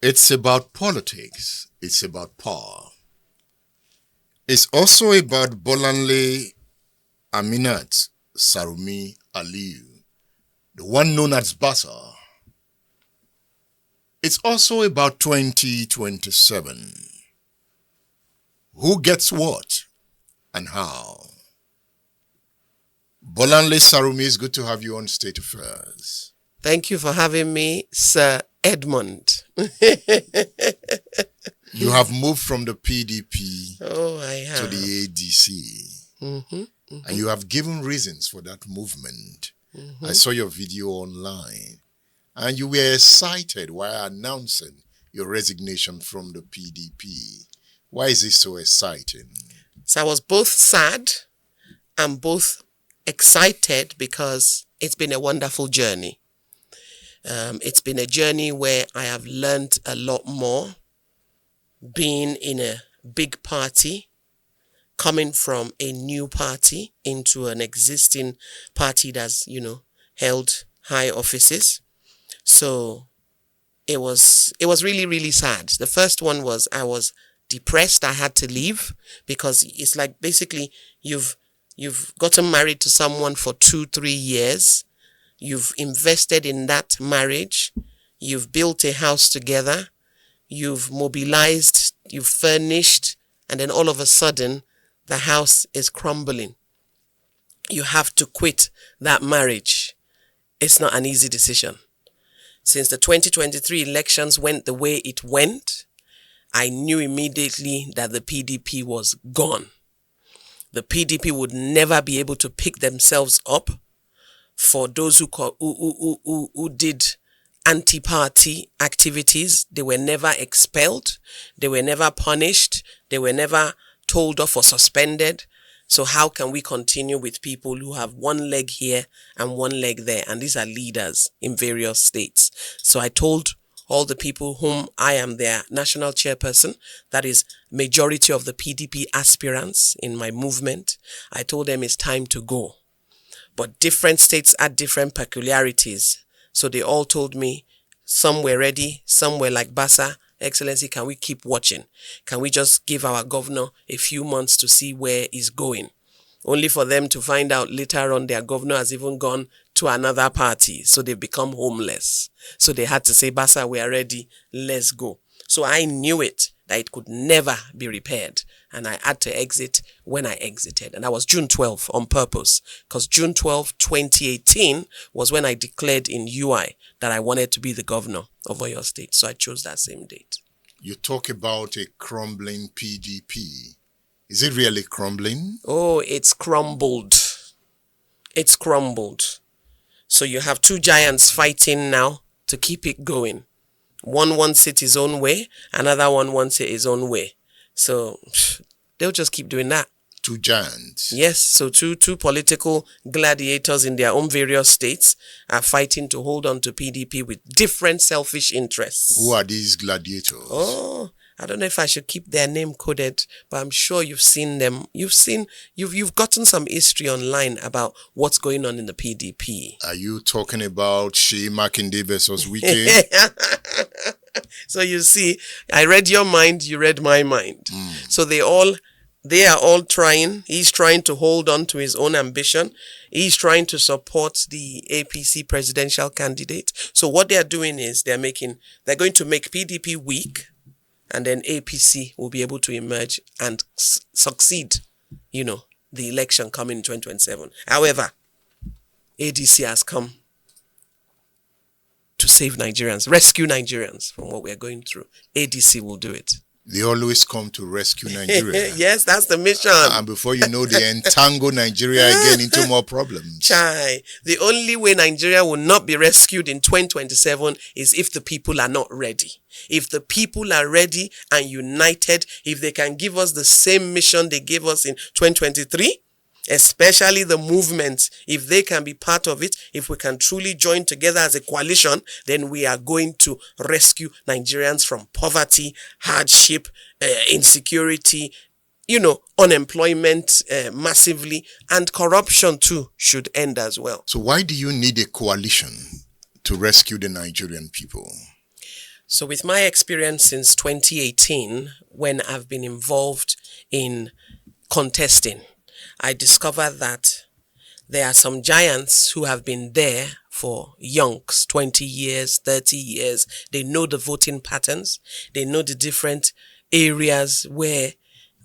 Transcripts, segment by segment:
It's about politics. It's about power. It's also about Bolanle Aminat Sarumi-Aliyu, the one known as BASA. It's also about 2027. Who gets what and how? Bolanle Sarumi, it's good to have you on State Affairs. Thank you for having me, Sir Edmund. You have moved from the PDP I have. to the ADC. And you have given reasons for that movement. I saw your video online. And you were excited while announcing your resignation from the PDP. Why is it so exciting? So I was both sad and both excited because it's been a wonderful journey. It's been a journey where I have learned a lot more. Being in a big party, coming from a new party into an existing party that's, held high offices. So it was really, really sad. The first one was I was depressed. I had to leave because it's like basically you've gotten married to someone for 2-3 years. You've invested in that marriage. You've built a house together. You've mobilized, you've furnished, and then all of a sudden the house is crumbling. You have to quit that marriage. It's not an easy decision. Since the 2023 elections went the way it went, I knew immediately that the PDP was gone. The PDP would never be able to pick themselves up. For those who did anti-party activities, they were never expelled, they were never punished, they were never told off or suspended. So how can we continue with people who have one leg here and one leg there? And these are leaders in various states. So I told all the people whom I am their national chairperson, that is majority of the PDP aspirants in my movement, I told them it's time to go. But different states had different peculiarities. So they all told me some were ready, some were like BASA, Excellency, can we keep watching? Can we just give our governor a few months to see where he's going? Only for them to find out later on their governor has even gone to another party. So they've become homeless. So they had to say, BASA, we are ready, let's go. So I knew it, that it could never be repaired. And I had to exit when I exited. And that was June 12 on purpose. Because June 12, 2018 was when I declared in UI that I wanted to be the governor of Oyo State. So I chose that same date. You talk about a crumbling PDP. Is it really crumbling? Oh, it's crumbled. It's crumbled. So you have two giants fighting now to keep it going. One wants it his own way, another one wants it his own way. So they'll just keep doing that. Two giants. Yes, so two political gladiators in their own various states are fighting to hold on to PDP with different selfish interests. Who are these gladiators? Oh, I don't know if I should keep their name coded, but I'm sure you've seen them. You've gotten some history online about what's going on in the PDP. Are you talking about Seyi Makinde versus Wike? So you see, I read your mind, you read my mind. So they are all trying. He's trying to hold on to his own ambition. He's trying to support the APC presidential candidate. So what they're doing is they're going to make PDP weak, and then APC will be able to emerge and succeed, the election coming in 2027. However, ADC has come to save Nigerians, rescue Nigerians from what we're going through. ADC will do it. They always come to rescue Nigeria. Yes, that's the mission. And before you know, they entangle Nigeria again into more problems. Chai, the only way Nigeria will not be rescued in 2027 is if the people are not ready. If the people are ready and united, if they can give us the same mission they gave us in 2023, especially the movement, if they can be part of it, if we can truly join together as a coalition, then we are going to rescue Nigerians from poverty, hardship, insecurity, unemployment massively, and corruption too should end as well. So why do you need a coalition to rescue the Nigerian people? So with my experience since 2018, when I've been involved in contesting, I discovered that there are some giants who have been there for yonks, 20 years, 30 years. They know the voting patterns. They know the different areas where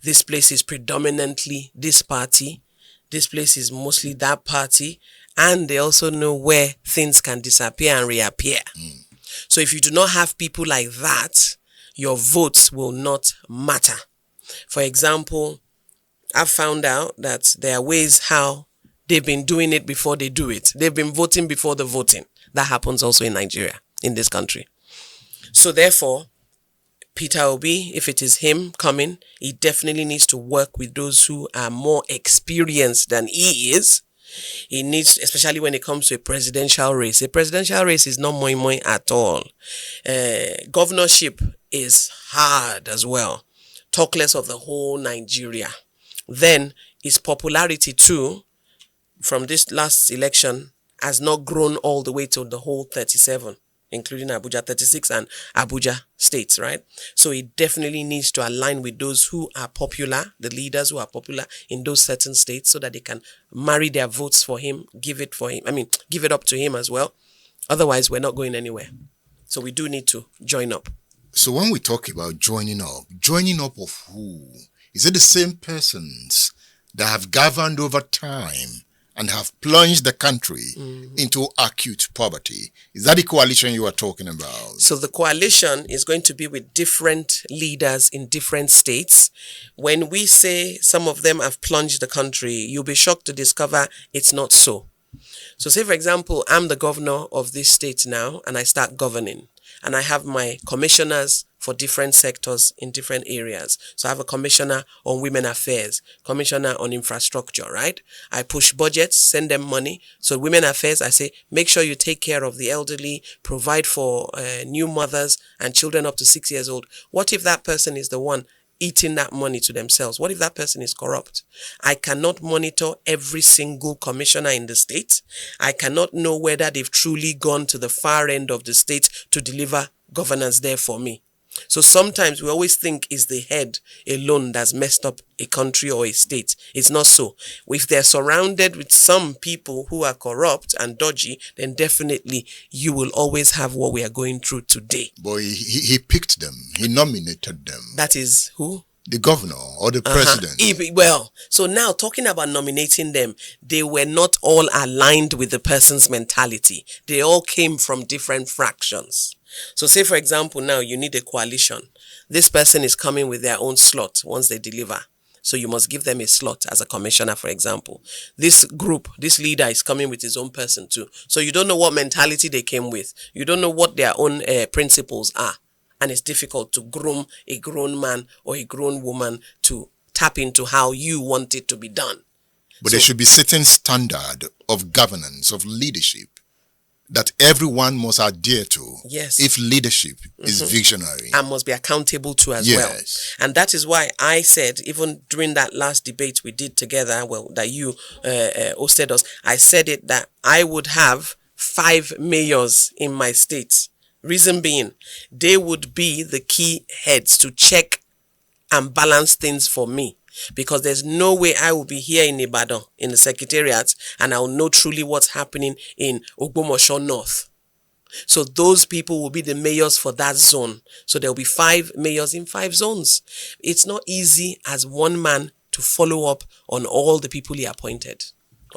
this place is predominantly this party. This place is mostly that party. And they also know where things can disappear and reappear. So if you do not have people like that, your votes will not matter. For example, I've found out that there are ways how they've been doing it before they do it. They've been voting before the voting. That happens also in Nigeria, in this country. So therefore, Peter Obi, if it is him coming, he definitely needs to work with those who are more experienced than he is. He needs, especially when it comes to a presidential race. A presidential race is not moi at all. Governorship is hard as well. Talk less of the whole Nigeria. Then his popularity too, from this last election, has not grown all the way to the whole 37, including Abuja 36 and Abuja states, right? So he definitely needs to align with those who are popular, the leaders who are popular in those certain states, so that they can marry their votes for him, give it up to him as well. Otherwise, we're not going anywhere. So we do need to join up. So when we talk about joining up of who? Is it the same persons that have governed over time and have plunged the country into acute poverty? Is that the coalition you are talking about? So the coalition is going to be with different leaders in different states. When we say some of them have plunged the country, you'll be shocked to discover it's not so. So say, for example, I'm the governor of this state now, and I start governing, and I have my commissioners for different sectors in different areas. So I have a commissioner on women affairs, commissioner on infrastructure, right? I push budgets, send them money. So women affairs, I say, make sure you take care of the elderly, provide for new mothers and children up to 6 years old. What if that person is the one eating that money to themselves? What if that person is corrupt? I cannot monitor every single commissioner in the state. I cannot know whether they've truly gone to the far end of the state to deliver governance there for me. So sometimes we always think it's the head alone that's messed up a country or a state. It's not so. If they're surrounded with some people who are corrupt and dodgy, then definitely you will always have what we are going through today. But he picked them. He nominated them. That is who? The governor or the president. Well, so now talking about nominating them, they were not all aligned with the person's mentality. They all came from different fractions. So say, for example, now you need a coalition. This person is coming with their own slot once they deliver. So you must give them a slot as a commissioner, for example. This group, this leader is coming with his own person too. So you don't know what mentality they came with. You don't know what their own principles are. And it's difficult to groom a grown man or a grown woman to tap into how you want it to be done. But there should be certain standard of governance, of leadership, that everyone must adhere to. Yes. If leadership is visionary. And must be accountable to as well. And that is why I said, even during that last debate we did together, that you hosted us, I said it that I would have 5 mayors in my state. Reason being, they would be the key heads to check and balance things for me. Because there's no way I will be here in Ibadan, in the secretariat, and I'll know truly what's happening in Ogbomoso North. So those people will be the mayors for that zone. So there'll be 5 mayors in 5 zones. It's not easy as one man to follow up on all the people he appointed.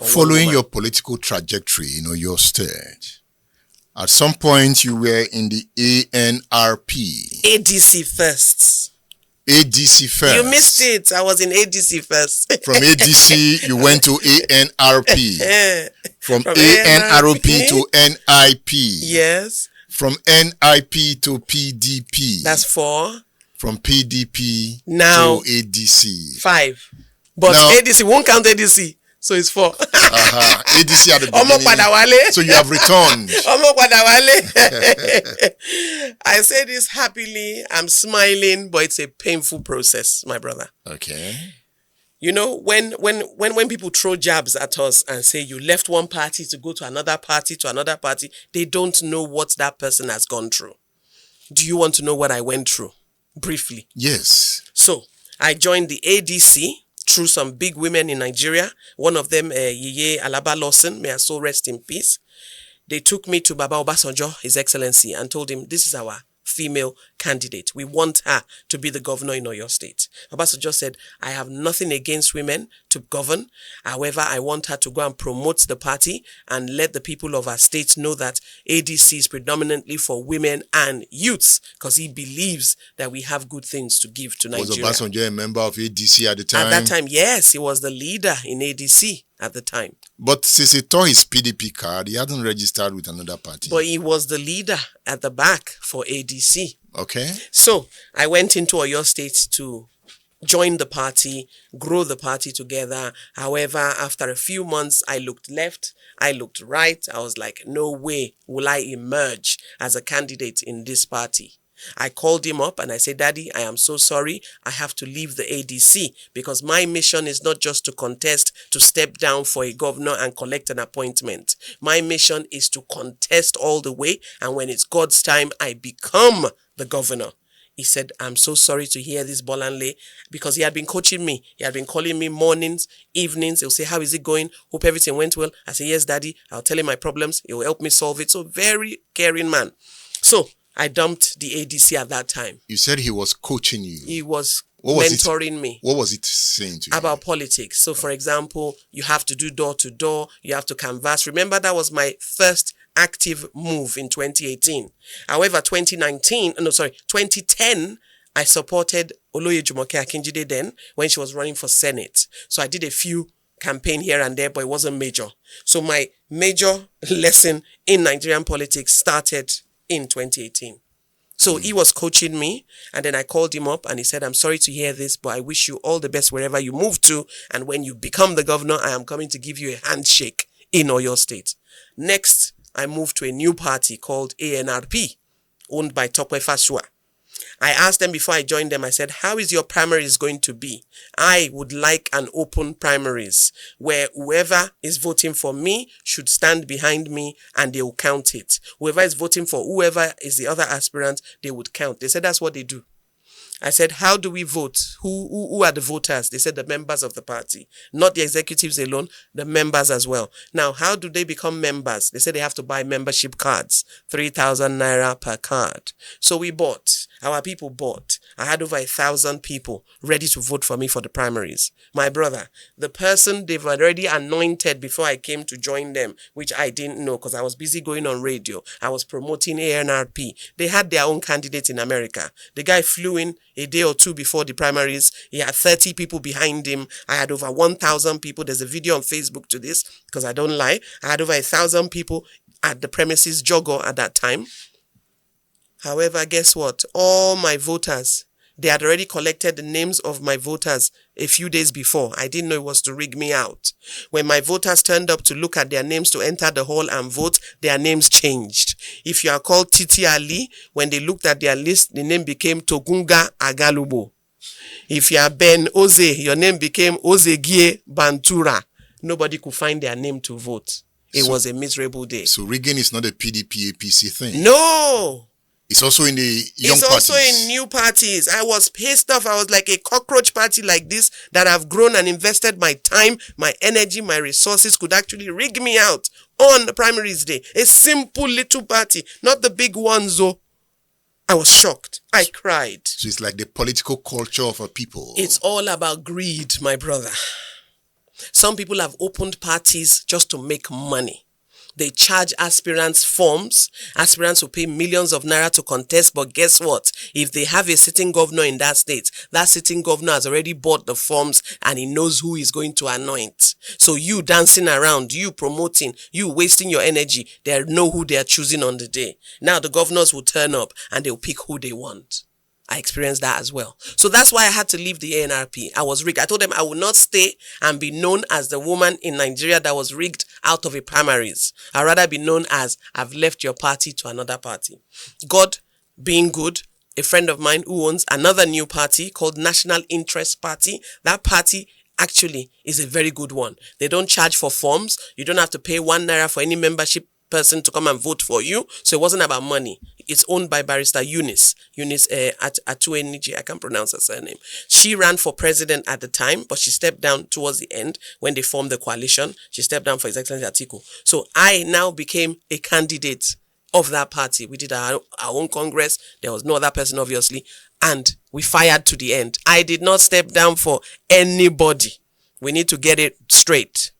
Following your political trajectory in Oyo State, at some point you were in the ANRP. ADC first. ADC first. You missed it. I was in ADC first. From ADC, you went to ANRP. From ANRP to NIP. Yes. From NIP to PDP. That's 4. From PDP now, to ADC. 5. But now, ADC won't count ADC. So it's 4. ADC at the beginning. So you have returned. I say this happily. I'm smiling, but it's a painful process, my brother. Okay. You know, when people throw jabs at us and say you left one party to go to another party, they don't know what that person has gone through. Do you want to know what I went through? Briefly. Yes. So, I joined the ADC through some big women in Nigeria. One of them, Yeye Alaba Lawson, may her soul rest in peace. They took me to Baba Obasanjo, His Excellency, and told him, this is our female candidate. We want her to be the governor in Oyo State. Obasanjo said, I have nothing against women to govern. However, I want her to go and promote the party and let the people of our state know that ADC is predominantly for women and youths, because he believes that we have good things to give to Nigeria. Was Obasanjo a member of ADC at the time? At that time, yes, he was the leader in ADC at the time. But since he tore his PDP card, he hadn't registered with another party. But he was the leader at the back for ADC. Okay. So I went into Oyo State to join the party, grow the party together. However, after a few months, I looked left, I looked right. I was like, no way will I emerge as a candidate in this party. I called him up and I said, Daddy, I am so sorry. I have to leave the ADC because my mission is not just to contest, to step down for a governor and collect an appointment. My mission is to contest all the way. And when it's God's time, I become the governor. He said, I'm so sorry to hear this, Bolanle, because he had been coaching me. He had been calling me mornings, evenings. He'll say, how is it going? Hope everything went well. I say, yes, Daddy. I'll tell him my problems. He will help me solve it. So very caring man. So I dumped the ADC at that time. You said he was coaching you. He was mentoring me. What was it saying to you? About politics. So, for example, you have to do door to door. You have to canvass. Remember, that was my first active move in 2018. However, 2010, I supported Oloye Akinjide then when she was running for Senate. So I did a few campaign here and there, but it wasn't major. So my major lesson in Nigerian politics started in 2018. So he was coaching me, and then I called him up and he said, I'm sorry to hear this, but I wish you all the best wherever you move to. And when you become the governor, I am coming to give you a handshake in Oyo State. Next, I moved to a new party called ANRP, owned by Tokwe Fasua. I asked them before I joined them, I said, how is your primaries going to be? I would like an open primaries where whoever is voting for me should stand behind me and they will count it. Whoever is voting for whoever is the other aspirant, they would count. They said, that's what they do. I said, how do we vote? Who are the voters? They said the members of the party, not the executives alone, the members as well. Now, how do they become members? They said they have to buy membership cards, 3,000 naira per card. So we bought. Our people bought. I had over 1,000 people ready to vote for me for the primaries. My brother, the person they've already anointed before I came to join them, which I didn't know because I was busy going on radio. I was promoting ANRP. They had their own candidate in America. The guy flew in a day or two before the primaries. He had 30 people behind him. I had over 1,000 people. There's a video on Facebook to this because I don't lie. I had over 1,000 people at the premises jogger at that time. However, guess what? All my voters, they had already collected the names of my voters a few days before. I didn't know it was to rig me out. When my voters turned up to look at their names to enter the hall and vote, their names changed. If you are called Titi Ali, when they looked at their list, the name became Togunga Agalubo. If you are Ben Oze, your name became Ozegie Bantura. Nobody could find their name to vote. It was a miserable day. So rigging is not a PDP APC thing? No! It's also in the young parties. It's also in new parties. I was pissed off. I was like a cockroach party like this that I've grown and invested my time, my energy, my resources could actually rig me out on the primaries day. A simple little party, not the big ones though. I was shocked. I cried. So it's like the political culture of a people. It's all about greed, my brother. Some people have opened parties just to make money. They charge aspirants forms. Aspirants will pay millions of naira to contest. But guess what? If they have a sitting governor in that state, that sitting governor has already bought the forms and he knows who he's going to anoint. So you dancing around, you promoting, you wasting your energy, they know who they are choosing on the day. Now the governors will turn up and they'll pick who they want. I experienced that as well. So that's why I had to leave the ANRP. I was rigged. I told them I would not stay and be known as the woman in Nigeria that was rigged out of a primaries. I'd rather be known as I've left your party to another party. God being good, a friend of mine who owns another new party called National Interest Party. That party actually is a very good one. They don't charge for forms. You don't have to pay 1 naira for any membership person to come and vote for you. So it wasn't about money. It's owned by Barrister Eunice Atueniji. I can't pronounce her surname. She ran for president at the time, but she stepped down towards the end when they formed the coalition. She stepped down for His Excellency Atiku. So I now became a candidate of that party. We did our own congress. There was no other person, obviously, and we fired to the end. I did not step down for anybody. We need to get it straight.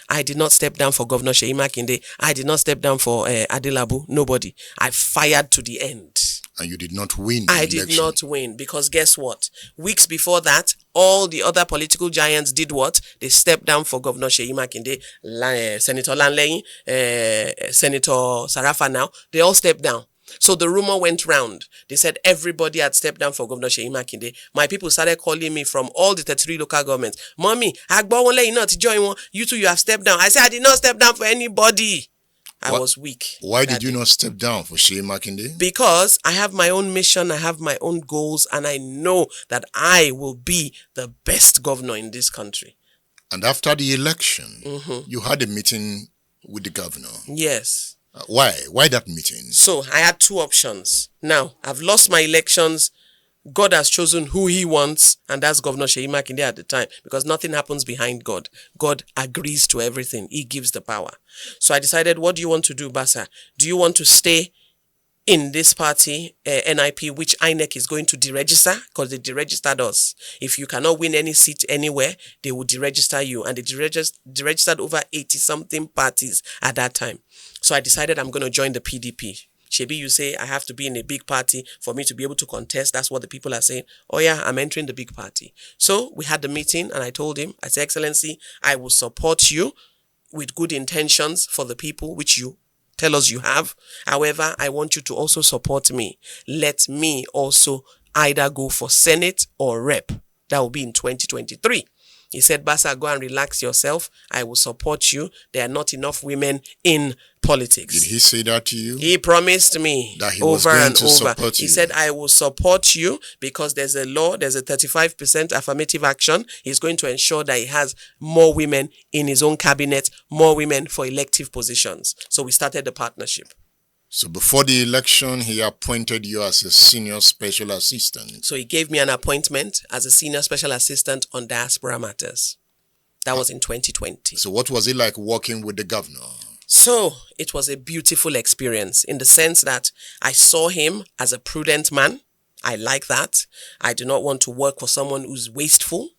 I did not step down for Governor Seyi Makinde. I did not step down for Adelabu. Nobody. I fired to the end. And you did not win I did not win, because guess what? Weeks before that, all the other political giants did what? They stepped down for Governor Seyi Makinde, Senator Lanle, Senator Sarafa now. They all stepped down. So the rumor went round. They said everybody had stepped down for Governor Seyi Makinde. My people started calling me from all the 33 local governments. Mommy, you two, you have stepped down. I said, I did not step down for anybody. I was weak. Why did you not step down for Seyi Makinde? Because I have my own mission, I have my own goals, and I know that I will be the best governor in this country. And after the election, you had a meeting with the governor. Yes. Why? Why that meeting? So I had two options. Now, I've lost my elections. God has chosen who he wants, and that's Governor Seyi Makinde at the time, because nothing happens behind God. God agrees to everything. He gives the power. So I decided, what do you want to do, BASA? Do you want to stay in this party, NIP, which INEC is going to deregister? Because they deregistered us. If you cannot win any seat anywhere, they will deregister you. And they deregistered over 80-something parties at that time. So I decided I'm going to join the PDP. Shebi, you say I have to be in a big party for me to be able to contest. That's what the people are saying. Oh yeah, I'm entering the big party. So we had the meeting and I told him, I said, Excellency, I will support you with good intentions for the people, which you tell us you have. However, I want you to also support me. Let me also either go for Senate or Rep. That will be in 2023. He said, BASA, go and relax yourself. I will support you. There are not enough women in politics. Did he say that to you? He promised me that he over was going and to over. Support you. He said, I will support you because there's a law, there's a 35% affirmative action. He's going to ensure that he has more women in his own cabinet, more women for elective positions. So we started the partnership. So before the election, he appointed you as a senior special assistant. So he gave me an appointment as a senior special assistant on diaspora matters. That was in 2020. So what was it like working with the governor? So it was a beautiful experience in the sense that I saw him as a prudent man. I like that. I do not want to work for someone who's wasteful.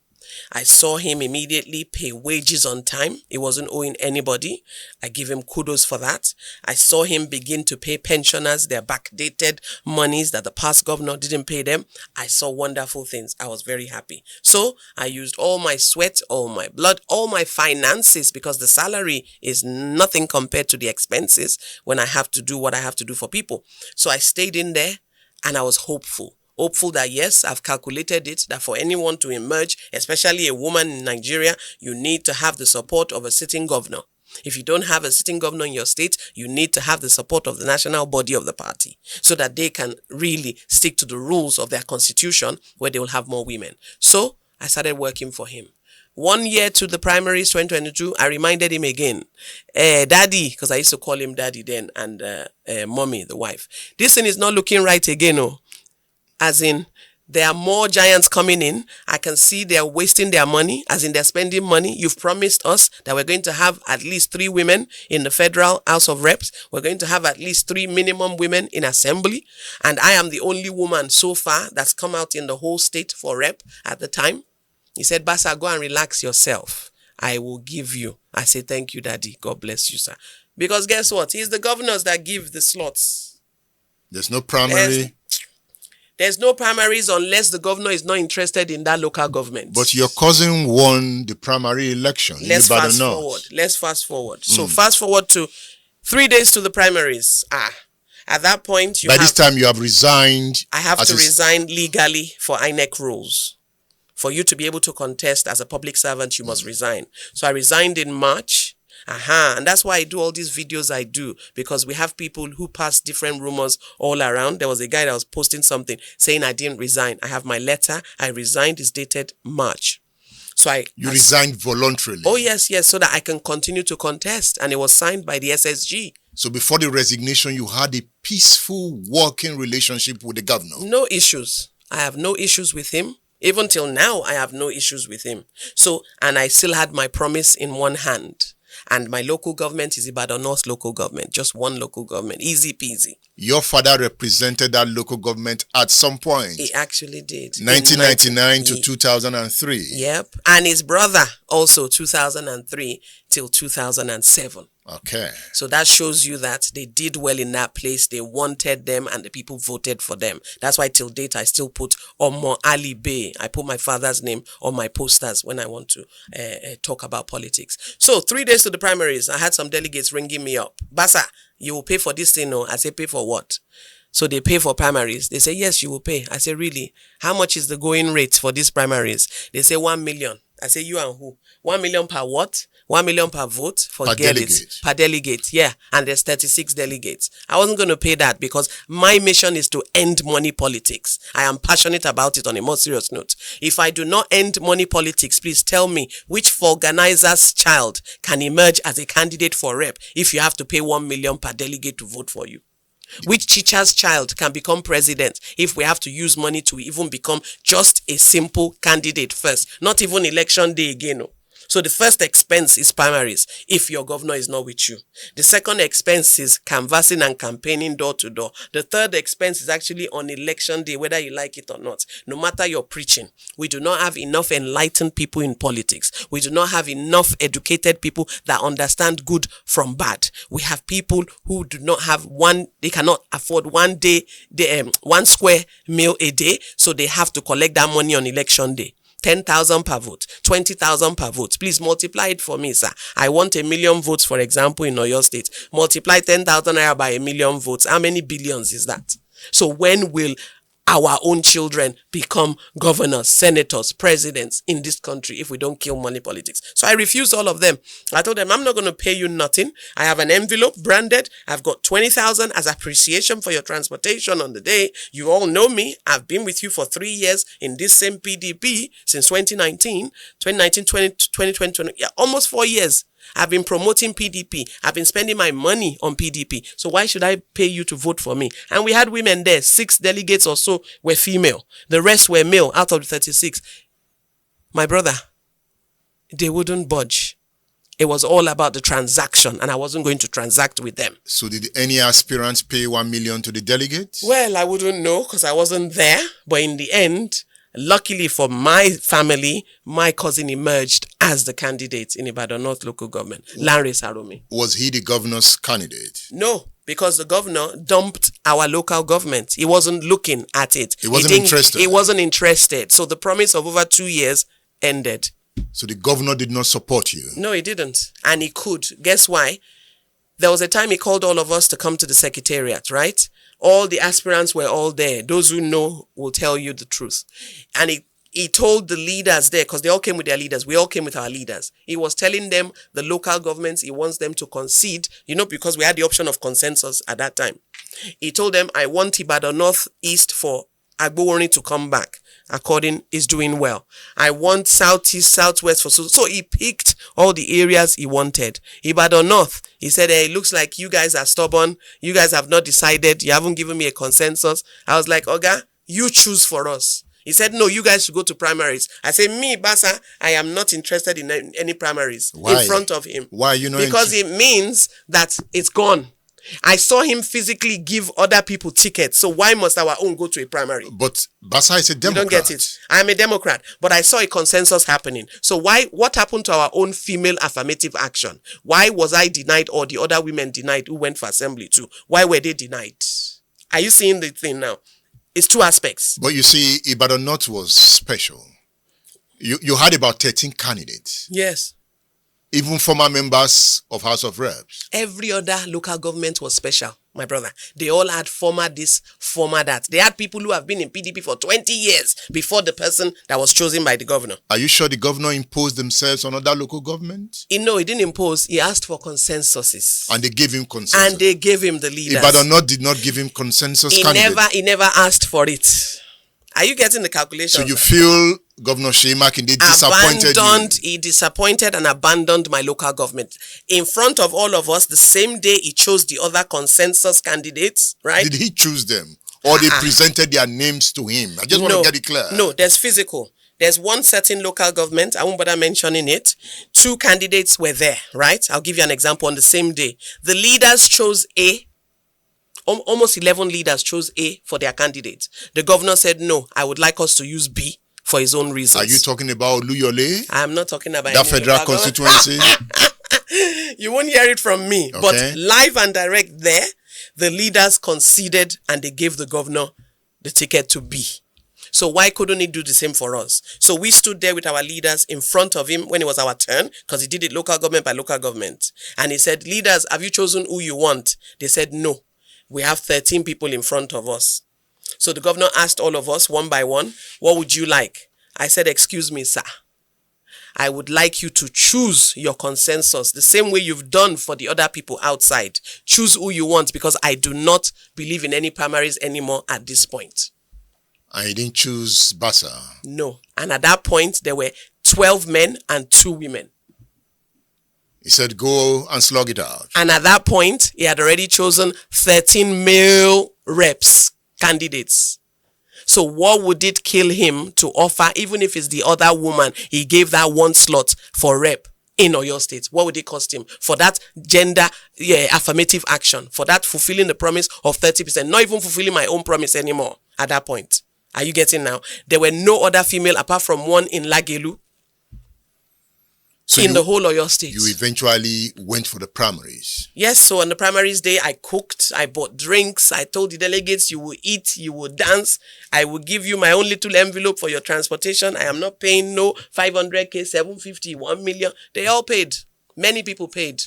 I saw him immediately pay wages on time. He wasn't owing anybody. I give him kudos for that. I saw him begin to pay pensioners their backdated monies that the past governor didn't pay them. I saw wonderful things. I was very happy. So I used all my sweat, all my blood, all my finances, because the salary is nothing compared to the expenses when I have to do what I have to do for people. So I stayed in there and I was hopeful. Hopeful that yes, I've calculated it, that for anyone to emerge, especially a woman in Nigeria, you need to have the support of a sitting governor. If you don't have a sitting governor in your state, you need to have the support of the national body of the party so that they can really stick to the rules of their constitution where they will have more women. So I started working for him. 1 year to the primaries, 2022, I reminded him again, Daddy, because I used to call him Daddy then, and Mommy, the wife. This thing is not looking right again, oh. As in, there are more giants coming in. I can see they're wasting their money, as in they're spending money. You've promised us that we're going to have at least 3 women in the Federal House of Reps. We're going to have at least 3 minimum women in Assembly. And I am the only woman so far that's come out in the whole state for Rep at the time. He said, BASA, go and relax yourself. I will give you. I say, thank you, Daddy. God bless you, sir. Because guess what? It's the governors that give the slots. There's no primary. There's no primaries unless the governor is not interested in that local government. But your cousin won the primary election. Let's fast forward. So fast forward to 3 days to the primaries. At that point, by this time you have resigned. I have to resign legally for INEC rules. For you to be able to contest as a public servant, you must resign. So I resigned in March. And that's why I do all these videos I do, because we have people who pass different rumors all around. There was a guy that was posting something saying I didn't resign. I have my letter. I resigned. It's dated March. So You resigned voluntarily? Oh, yes, so that I can continue to contest. And it was signed by the SSG So before the resignation, you had a peaceful working relationship with the governor? No issues. I have no issues with him. Even till now, I have no issues with him. So, and I still had my promise in one hand. And my local government is Ibadan North local government. Just one local government. Easy peasy. Your father represented that local government at some point. He actually did. 1999 to 2003. Yep. And his brother also 2003 till 2007. Okay. So that shows you that they did well in that place. They wanted them and the people voted for them. That's why till date I still put Omo Ali Bey. I put my father's name on my posters when I want to talk about politics. So 3 days to the primaries, I had some delegates ringing me up. BASA, you will pay for this thing? No. I say, pay for what? So they pay for primaries. They say, yes, you will pay. I say, really? How much is the going rate for these primaries? They say 1 million. I say, you and who? 1 million per what? 1 million per vote? Forget it. Per delegate, yeah. And there's 36 delegates. I wasn't going to pay that because my mission is to end money politics. I am passionate about it on a more serious note. If I do not end money politics, please tell me which organizer's child can emerge as a candidate for rep if you have to pay 1 million per delegate to vote for you. Which teacher's child can become president if we have to use money to even become just a simple candidate first? Not even election day again. No. So the first expense is primaries if your governor is not with you. The second expense is canvassing and campaigning door to door. The third expense is actually on election day, whether you like it or not. No matter your preaching, we do not have enough enlightened people in politics. We do not have enough educated people that understand good from bad. We have people who do not have they cannot afford 1 day, 1 square meal a day. So they have to collect that money on election day. 10,000 per vote, 20,000 per vote. Please multiply it for me, sir. I want 1 million votes, for example, in Oyo State. Multiply 10,000 naira by 1 million votes. How many billions is that? So when will our own children become governors, senators, presidents in this country if we don't kill money politics? So I refused all of them. I told them, I'm not going to pay you nothing. I have an envelope branded. I've got 20,000 as appreciation for your transportation on the day. You all know me. I've been with you for 3 years in this same PDP since 2019, 2020, yeah, almost 4 years. I've been promoting PDP. I've been spending my money on PDP. So why should I pay you to vote for me? And we had women there. 6 delegates or so were female. The rest were male out of the 36. My brother, they wouldn't budge. It was all about the transaction, and I wasn't going to transact with them. So did any aspirants pay 1 million to the delegates? Well, I wouldn't know because I wasn't there. But in the end, luckily for my family, my cousin emerged as the candidate in Ibadan North local government, Bolanle Sarumi. Was he the governor's candidate? No, because the governor dumped our local government. He wasn't looking at it. He wasn't interested. He wasn't interested. So the promise of over 2 years ended. So the governor did not support you? No, he didn't. And he could. Guess why? There was a time he called all of us to come to the secretariat, right? All the aspirants were all there. Those who know will tell you the truth. And he told the leaders there, because they all came with their leaders. We all came with our leaders. He was telling them, the local governments, he wants them to concede, because we had the option of consensus at that time. He told them, I want Ibadan North East for Agbowoni to come back. According, is doing well. I want Southeast, Southwest for so he picked all the areas he wanted. Ibadan North, he said, hey, it looks like you guys are stubborn. You guys have not decided. You haven't given me a consensus. I was like, Oga, you choose for us. He said, no, you guys should go to primaries. I said, me, BASA, I am not interested in any primaries. Why? In front of him. Why? Because it means that it's gone. I saw him physically give other people tickets. So why must our own go to a primary? But BASA is a Democrat. You don't get it. I'm a Democrat, but I saw a consensus happening. So what happened to our own female affirmative action? Why was I denied or the other women denied who went for assembly too? Why were they denied? Are you seeing the thing now? It's 2 aspects. But you see, Ibadan North was special. You had about 13 candidates. Yes. Even former members of House of Reps. Every other local government was special, my brother. They all had former this, former that. They had people who have been in PDP for 20 years before the person that was chosen by the governor. Are you sure the governor imposed themselves on other local governments? No, he didn't impose. He asked for consensuses. And they gave him consensus? And they gave him the leaders. Ibadan North did not give him consensus He never asked for it. Are you getting the calculation? So you feel Governor Seyi Makinde disappointed you. He disappointed and abandoned my local government. In front of all of us, the same day he chose the other consensus candidates, right? Did he choose them? Or they presented their names to him? I just want to get it clear. No, there's physical. There's one certain local government, I won't bother mentioning it. 2 candidates were there, right? I'll give you an example on the same day. The leaders chose A. Almost 11 leaders chose A for their candidate. The governor said, no, I would like us to use B for his own reasons. Are you talking about Oluyole? I'm not talking about that federal constituency. You won't hear it from me. Okay. But live and direct there, the leaders conceded and they gave the governor the ticket to B. So why couldn't he do the same for us? So we stood there with our leaders in front of him when it was our turn, because he did it local government by local government. And he said, leaders, have you chosen who you want? They said, no. We have 13 people in front of us. So the governor asked all of us one by one, what would you like? I said, excuse me, sir. I would like you to choose your consensus the same way you've done for the other people outside. Choose who you want, because I do not believe in any primaries anymore at this point. And you didn't choose BASA? No. And at that point, there were 12 men and 2 women. He said, go and slug it out. And at that point, he had already chosen 13 male reps, candidates. So what would it kill him to offer, even if it's the other woman, he gave that one slot for rep in Oyo State? What would it cost him for that gender affirmative action, for that fulfilling the promise of 30%, not even fulfilling my own promise anymore at that point? Are you getting now? There were no other female apart from one in Lagelu. So in the whole Oyo State. You eventually went for the primaries. Yes, so on the primaries day, I cooked, I bought drinks, I told the delegates, you will eat, you will dance, I will give you my own little envelope for your transportation. I am not paying no 500K, 750, 1 million. They all paid. Many people paid.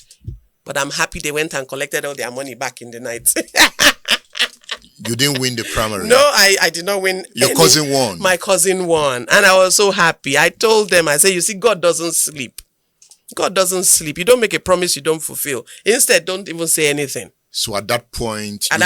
But I'm happy they went and collected all their money back in the night. You didn't win the primary. No, I did not win. Your cousin won. My cousin won. And I was so happy. I told them, I said, you see, God doesn't sleep. God doesn't sleep. You don't make a promise you don't fulfill. Instead, don't even say anything. So at that point, I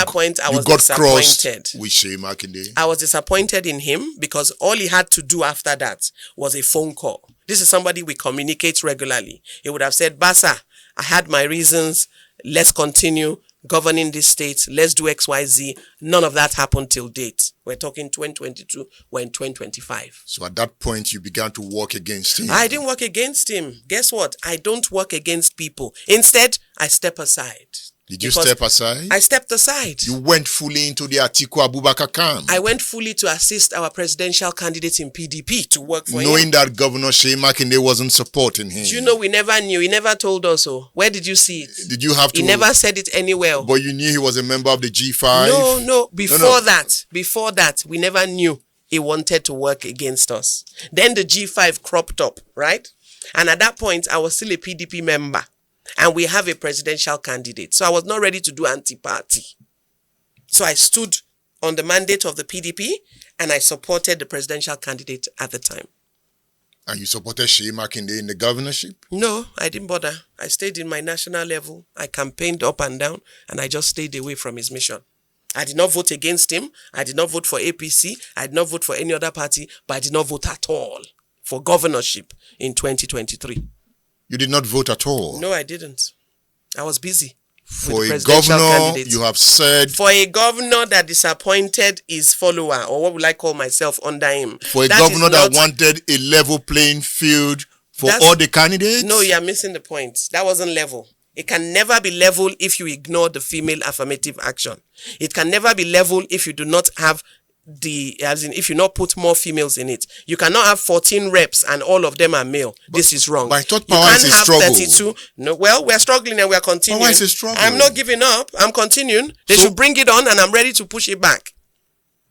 was disappointed with Seyi Makinde. I was disappointed in him because all he had to do after that was a phone call. This is somebody we communicate regularly. He would have said, BASA, I had my reasons. Let's continue governing this state. Let's do X, Y, Z. None of that happened till date. We're talking 2022. We're in 2025. So at that point, you began to work against him. I didn't work against him. Guess what? I don't work against people. Instead, I step aside. Did you step aside? I stepped aside. You went fully into the Atiku Abubakar camp. I went fully to assist our presidential candidate in PDP to work for him. Knowing that Governor Seyi Makinde wasn't supporting him. Do you know we never knew? He never told us so. Where did you see it? Did you have to? He never said it anywhere. But you knew he was a member of the G5? No. Before that, we never knew he wanted to work against us. Then the G5 cropped up, right? And at that point, I was still a PDP member. And we have a presidential candidate. So I was not ready to do anti-party. So I stood on the mandate of the PDP and I supported the presidential candidate at the time. And you supported Seyi Makinde in the governorship? No, I didn't bother. I stayed in my national level. I campaigned up and down and I just stayed away from his mission. I did not vote against him. I did not vote for APC. I did not vote for any other party. But I did not vote at all for governorship in 2023. You did not vote at all? No, I didn't. I was busy. For a governor, you have said... For a governor that disappointed his follower, or what would I call myself under him. For a governor that wanted a level playing field for all the candidates? No, you are missing the point. That wasn't level. It can never be level if you ignore the female affirmative action. It can never be level if you do not have if you not put more females in it. You cannot have 14 reps and all of them are male. This is wrong. But I thought power is a struggle. 32. No, well, we're struggling and we're continuing. Power is a struggle. I'm not giving up. I'm continuing. They should bring it on and I'm ready to push it back.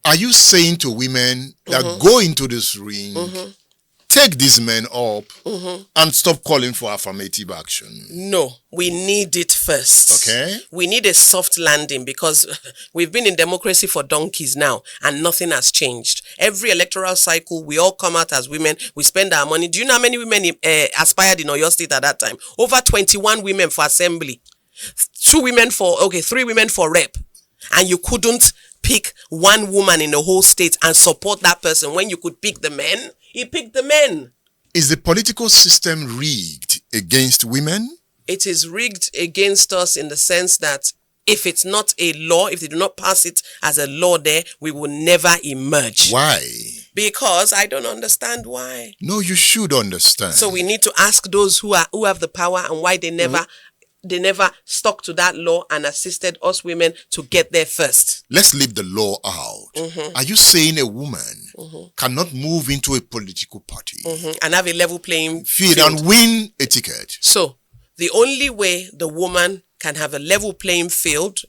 Are you saying to women that go into this ring, take these men up and stop calling for affirmative action? No, we need it first. Okay. We need a soft landing because we've been in democracy for donkeys now and nothing has changed. Every electoral cycle, we all come out as women. We spend our money. Do you know how many women aspired in Oyo State at that time? Over 21 women for assembly. 3 women for rep. And you couldn't pick one woman in the whole state and support that person when you could pick the men. He picked the men. Is the political system rigged against women? It is rigged against us in the sense that if it's not a law, if they do not pass it as a law there, we will never emerge. Why? Because I don't understand why. No, you should understand. So we need to ask those who have the power and why they never stuck to that law and assisted us women to get there first. Let's leave the law out. Are you saying a woman cannot move into a political party And have a level playing field and win a ticket? So the only way the woman can have a level playing field,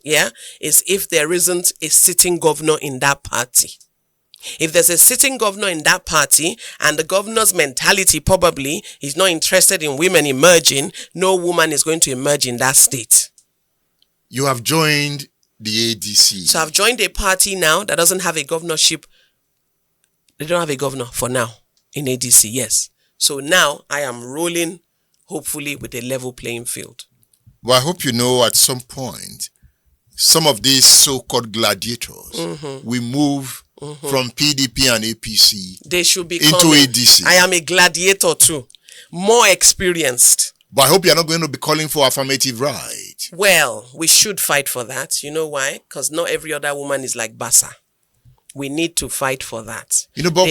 is if there isn't a sitting governor in that party. If there's a sitting governor in that party and the governor's mentality probably is not interested in women emerging, no woman is going to emerge in that state. You have joined the ADC. So I've joined a party now that doesn't have a governorship. They don't have a governor for now in ADC, yes. So now I am rolling, hopefully, with a level playing field. Well, I hope you know at some point, some of these so-called gladiators will move from PDP and APC they should be into coming. ADC. I am a gladiator too, more experienced. But I hope you're not going to be calling for affirmative right. Well, we should fight for that. You know why? Because not every other woman is like BASA. We need to fight for that. You know, but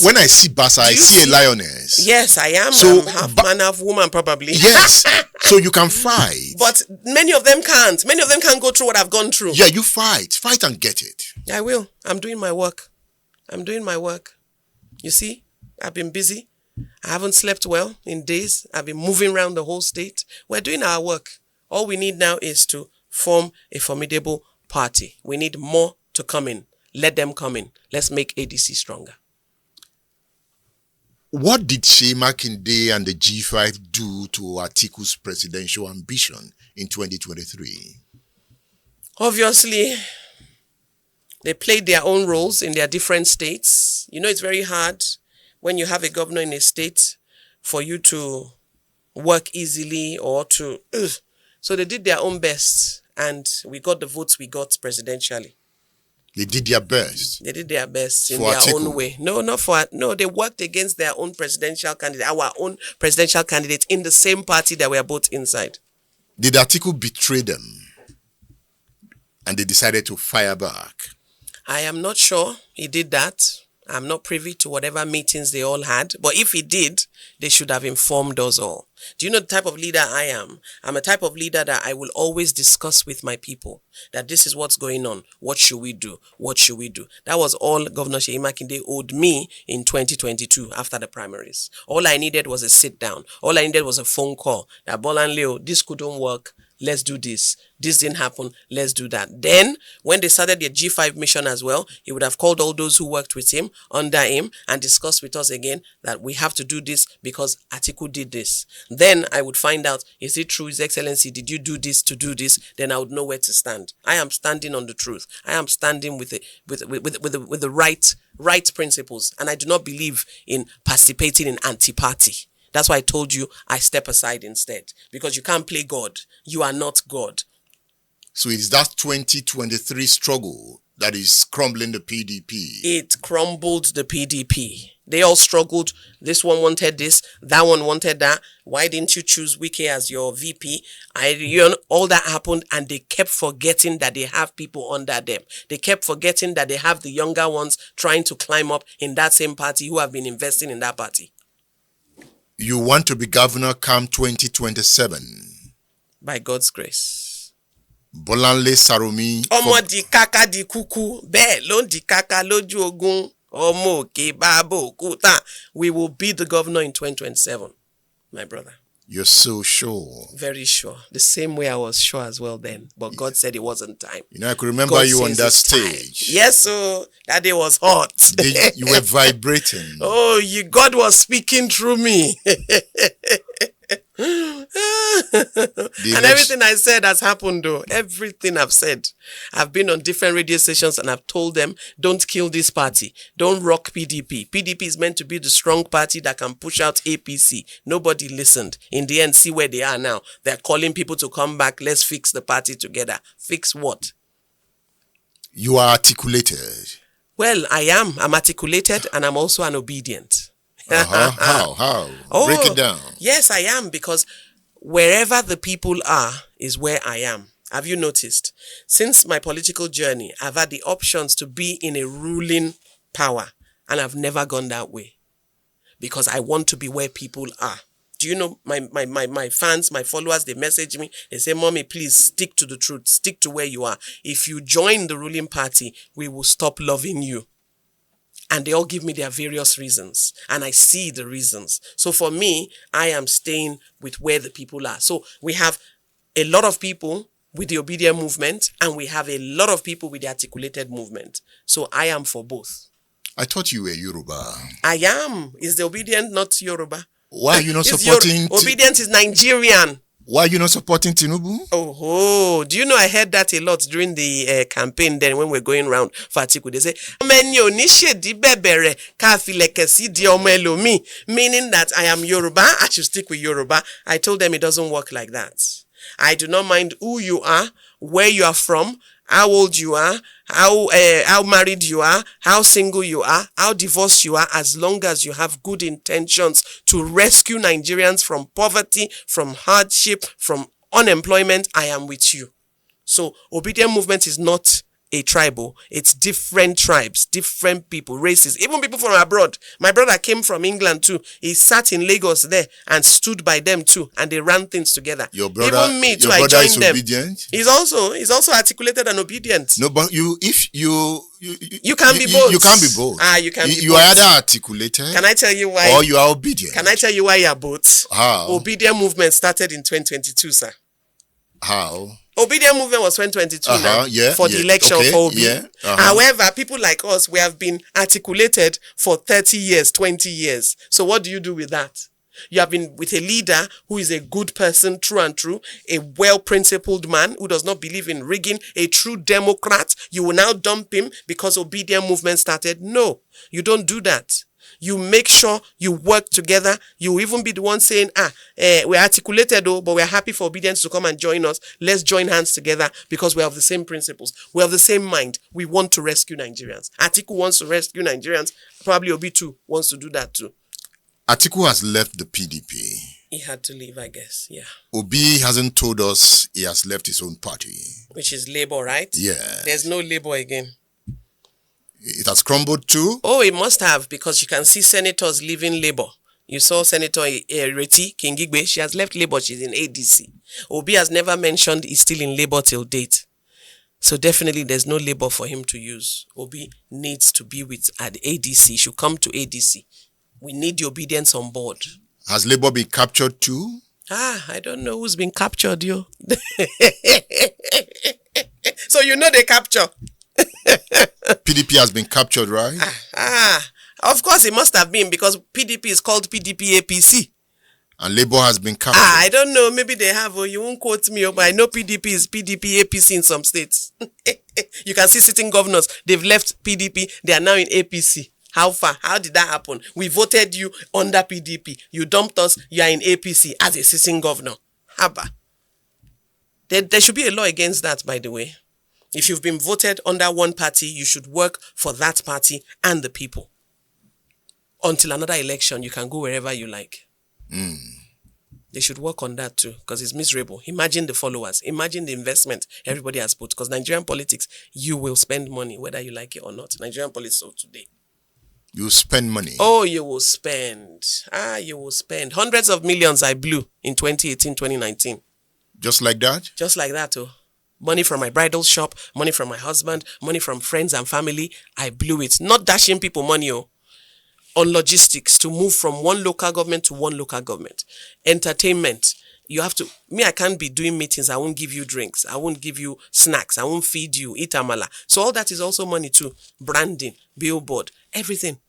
when I see BASA, I see a lioness. Yes, I am. So, I'm half man, half woman, probably. Yes. So you can fight. But many of them can't. Many of them can't go through what I've gone through. Yeah, you fight. Fight and get it. I will. I'm doing my work. You see, I've been busy. I haven't slept well in days. I've been moving around the whole state. We're doing our work. All we need now is to form a formidable party. We need more to come in. Let them come in. Let's make ADC stronger. What did Seyi Makinde and the G5 do to Atiku's presidential ambition in 2023? Obviously, they played their own roles in their different states. You know, it's very hard when you have a governor in a state for you to work easily or to... So they did their own best and we got the votes we got presidentially. They did their best. They did their best in for their Atiku. own way. No, they worked against their own presidential candidate, our own presidential candidate in the same party that we are both inside. Did Atiku betray them? And they decided to fire back? I am not sure he did that. I'm not privy to whatever meetings they all had. But if he did, they should have informed us all. Do you know the type of leader I am? I'm a type of leader that I will always discuss with my people that this is what's going on. What should we do? What should we do? That was all Governor Seyi Makinde owed me in 2022 after the primaries. All I needed was a sit down. All I needed was a phone call that Bolanle, this couldn't work. Let's do this. This didn't happen. Let's do that. Then, when they started their G5 mission as well, he would have called all those who worked with him, under him, and discussed with us again that we have to do this because Atiku did this. Then I would find out, is it true, His Excellency, did you do this to do this? Then I would know where to stand. I am standing on the truth. I am standing with the right principles. And I do not believe in participating in anti-party. That's why I told you I step aside instead. Because you can't play God. You are not God. So it's that 2023 struggle that is crumbling the PDP. It crumbled the PDP. They all struggled. This one wanted this. That one wanted that. Why didn't you choose Wike as your VP? All that happened and they kept forgetting that they have people under them. They kept forgetting that they have the younger ones trying to climb up in that same party who have been investing in that party. You want to be governor come 2027. By God's grace. Bolanle Sarumi. Omo di kaka di kuku. Be lo di kaka loju ogun. Omo ke babo kuta. We will be the governor in 2027, my brother. You're so sure. Very sure. The same way I was sure as well then. But God said it wasn't time. You know, I could remember you on that stage. Time. Yes, so that day was hot. You were vibrating. Oh, God was speaking through me. And everything I said has happened though. Everything I've said. I've been on different radio stations and I've told them, don't kill this party. Don't rock PDP. PDP is meant to be the strong party that can push out APC. Nobody listened. In the end, see where they are now. They're calling people to come back. Let's fix the party together. Fix what? You are articulated. Well, I am. I'm articulated and I'm also an obedient. How? Break it down. Yes, I am, because wherever the people are is where I am. Have you noticed? Since my political journey, I've had the options to be in a ruling power, and I've never gone that way because I want to be where people are. Do you know, my fans, my followers, they message me, they say, Mommy, please stick to the truth, stick to where you are. If you join the ruling party, we will stop loving you. And they all give me their various reasons, and I see the reasons. So for me, I am staying with where the people are. So we have a lot of people with the obedient movement, and we have a lot of people with the articulated movement. So I am for both. I thought you were Yoruba. I am. Is the obedient not Yoruba? Why are you not supporting? Obedient is Nigerian. Why are you not supporting Tinubu? Oh, do you know I heard that a lot during the campaign then when we're going around for Atiku? They say, meaning that I am Yoruba, I should stick with Yoruba. I told them it doesn't work like that. I do not mind who you are, where you are from, how old you are, how married you are, how single you are, how divorced you are, as long as you have good intentions to rescue Nigerians from poverty, from hardship, from unemployment, I am with you. So obedient movement is not a tribal, it's different tribes, different people, races, even people from abroad. My brother came from England too. He sat in Lagos there and stood by them too, and they ran things together. Your brother, even me too, your I brother joined is them. obedient. He's also articulated and obedient. No, but you can be both. You can be both. You can be you both. are either articulated. Can I tell you why? Or you are obedient. Can I tell you why you are both? How? Obedient movement started in 2022, sir. How? Obedient movement was 2022 now for the election for Obi. However, people like us, we have been articulated for 30 years, 20 years. So what do you do with that? You have been with a leader who is a good person, true and true, a well-principled man who does not believe in rigging, a true Democrat. You will now dump him because obedient movement started? No, you don't do that. You make sure you work together. You will even be the one saying, we're articulated, but we're happy for obedience to come and join us. Let's join hands together because we have the same principles. We have the same mind. We want to rescue Nigerians. Atiku wants to rescue Nigerians. Probably Obi too wants to do that too. Atiku has left the PDP. He had to leave, I guess, yeah. Obi hasn't told us he has left his own party. Which is Labour, right? Yeah. There's no Labour again. It has crumbled too? Oh, it must have, because you can see senators leaving Labour. You saw Senator Reti Kingigbe. She has left Labour. She's in ADC. Obi has never mentioned he's still in Labour till date. So definitely there's no Labour for him to use. Obi needs to be with at ADC. He should come to ADC. We need the obedience on board. Has Labour been captured too? I don't know who's been captured, yo. So you know they capture. PDP has been captured, right? Of course it must have been, because PDP is called PDP APC. And Labour has been captured. I don't know. Maybe they have. You won't quote me, but I know PDP is PDP APC in some states. You can see sitting governors. They've left PDP. They are now in APC. How far? How did that happen? We voted you under PDP. You dumped us. You are in APC as a sitting governor. Haba. There should be a law against that, by the way. If you've been voted under one party, you should work for that party and the people. Until another election, you can go wherever you like. They should work on that too, because it's miserable. Imagine the followers. Imagine the investment everybody has put. Because Nigerian politics, you will spend money, whether you like it or not. Nigerian politics of today. You spend money. Oh, you will spend. You will spend. Hundreds of millions I blew in 2018, 2019. Just like that? Just like that, oh. Money from my bridal shop, money from my husband, money from friends and family. I blew it. Not dashing people money, oh. On logistics to move from one local government to one local government. Entertainment. You have to, I can't be doing meetings. I won't give you drinks. I won't give you snacks. I won't feed you, eat amala. So all that is also money too. Branding, billboard, everything.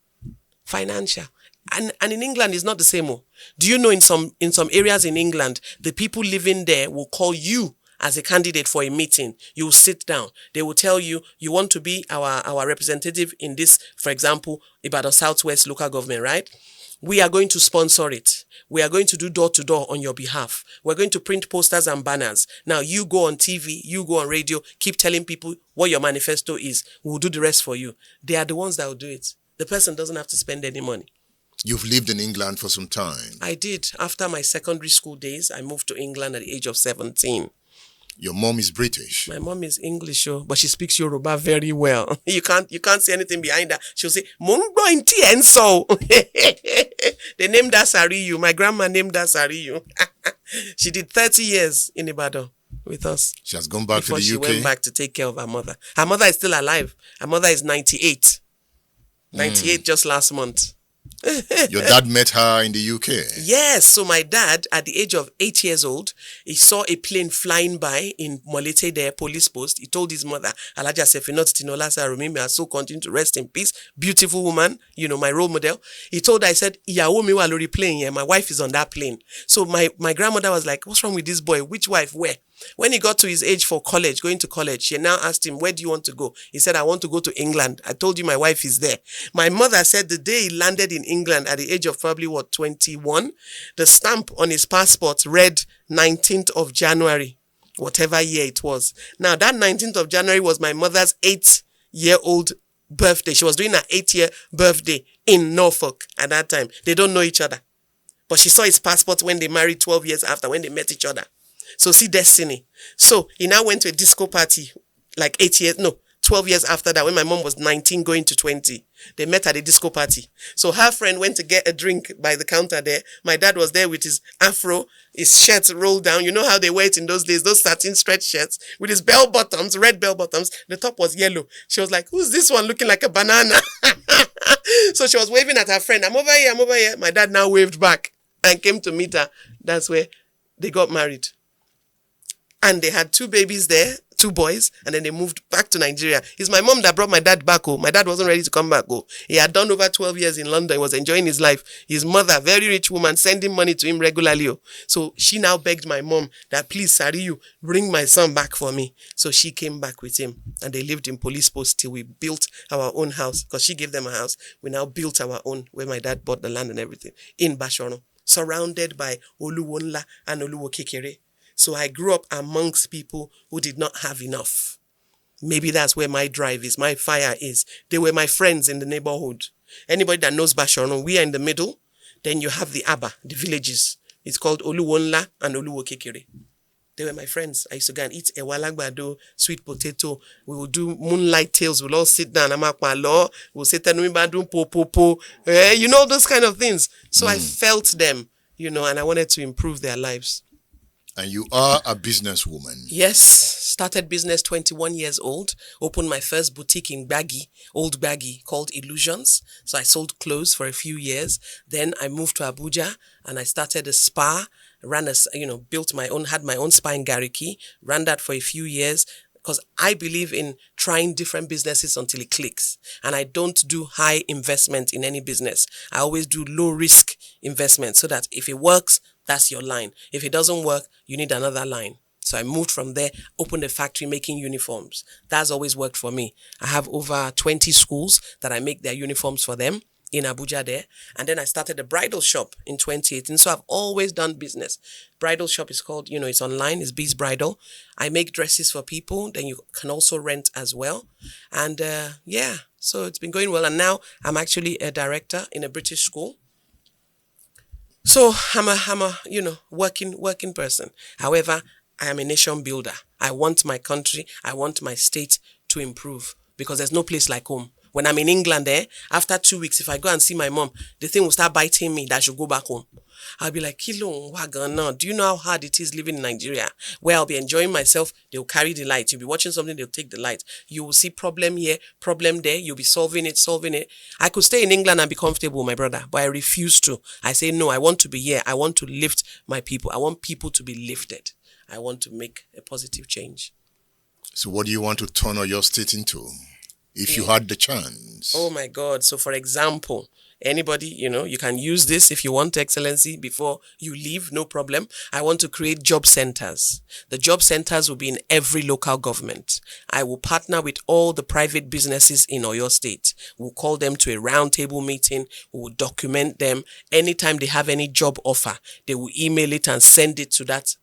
Financial. And in England, it's not the same. Oh. Do you know in some areas in England, the people living there will call you as a candidate for a meeting. You will sit down. They will tell you, you want to be our representative in this, for example, Ibadan Southwest local government, right? We are going to sponsor it. We are going to do door-to-door on your behalf. We're going to print posters and banners. Now, you go on TV, you go on radio, keep telling people what your manifesto is. We'll do the rest for you. They are the ones that will do it. The person doesn't have to spend any money. You've lived in England for some time. I did. After my secondary school days, I moved to England at the age of 17. Your mom is British. My mom is English, but she speaks Yoruba very well. You can't see anything behind her. She'll say, "Mungbo inti enso." They named her Sariyu. My grandma named her Sariyu. She did 30 years in Ibadan with us. She has gone back to the UK. She went back to take care of her mother. Her mother is still alive. Her mother is 98. 98 just last month. Your dad met her in the UK? Yes. So my dad, at the age of 8 years old, he saw a plane flying by in Molete, their police post. He told his mother, Alaja Sefinot Tinola Sarumi, may her soul continue to rest in peace. Beautiful woman, my role model. He told her, I said, Iyawo mi wa lori plane here. My wife is on that plane. So my grandmother was like, what's wrong with this boy? Which wife? Where? When he got to his age for college, going to college, she now asked him, where do you want to go? He said, I want to go to England. I told you my wife is there. My mother said the day he landed in England at the age of probably 21, the stamp on his passport read 19th of January, whatever year it was. Now that 19th of January was my mother's 8-year-old birthday. She was doing her 8-year birthday in Norfolk at that time. They don't know each other. But she saw his passport when they married 12 years after, when they met each other. So see destiny. So he now went to a disco party like 12 years after that, when my mom was 19 going to 20. They met at a disco party. So her friend went to get a drink by the counter there. My dad was there with his afro, his shirts rolled down. You know how they wear it in those days, those satin stretch shirts with his bell bottoms, red bell bottoms. The top was yellow. She was like, who's this one looking like a banana? So she was waving at her friend. I'm over here, I'm over here. My dad now waved back and came to meet her. That's where they got married. And they had 2 babies there, 2 boys, and then they moved back to Nigeria. It's my mom that brought my dad back home. My dad wasn't ready to come back home. He had done over 12 years in London. He was enjoying his life. His mother, very rich woman, sending money to him regularly. So she now begged my mom that, please, Sariyu, bring my son back for me. So she came back with him, and they lived in police post till we built our own house. Because she gave them a house. We now built our own, where my dad bought the land and everything, in Bashono, surrounded by Oluwonla and Oluwokekere. So I grew up amongst people who did not have enough. Maybe that's where my drive is, my fire is. They were my friends in the neighborhood. Anybody that knows Bashono, we are in the middle. Then you have the Aba, the villages. It's called Oluwonla and Oluwokekere. They were my friends. I used to go and eat ewalagbado, sweet potato. We will do moonlight tales. We'll all sit down. We'll say tenumibadun po. You know, those kind of things. So I felt them, and I wanted to improve their lives. And you are a businesswoman. Yes. Started business 21 years old. Opened my first boutique in Old Baggy, called Illusions. So I sold clothes for a few years. Then I moved to Abuja and I started a spa. Had my own spa in Gariki. Ran that for a few years. Because I believe in trying different businesses until it clicks. And I don't do high investment in any business. I always do low risk investment so that if it works, that's your line. If it doesn't work, you need another line. So I moved from there, opened a factory making uniforms. That's always worked for me. I have over 20 schools that I make their uniforms for them in Abuja there. And then I started a bridal shop in 2018. So I've always done business. Bridal shop is called, it's online, it's Bees Bridal. I make dresses for people. Then you can also rent as well. And so it's been going well. And now I'm actually a director in a British school. So I'm a working person. However, I am a nation builder. I want my country, I want my state to improve because there's no place like home. When I'm in England after 2 weeks, if I go and see my mom, the thing will start biting me that I should go back home. I'll be like, Kilo, Wagana, do you know how hard it is living in Nigeria? Where I'll be enjoying myself, they'll carry the light. You'll be watching something, they'll take the light. You will see problem here, problem there. You'll be solving it. I could stay in England and be comfortable, my brother, but I refuse to. I say, no, I want to be here. I want to lift my people. I want people to be lifted. I want to make a positive change. So what do you want to turn Oyo State into? If you had the chance. Oh my God. So for example, anybody, you can use this if you want excellency before you leave, no problem. I want to create job centers. The job centers will be in every local government. I will partner with all the private businesses in Oyo State. We'll call them to a roundtable meeting. We will document them. Anytime they have any job offer, they will email it and send it to that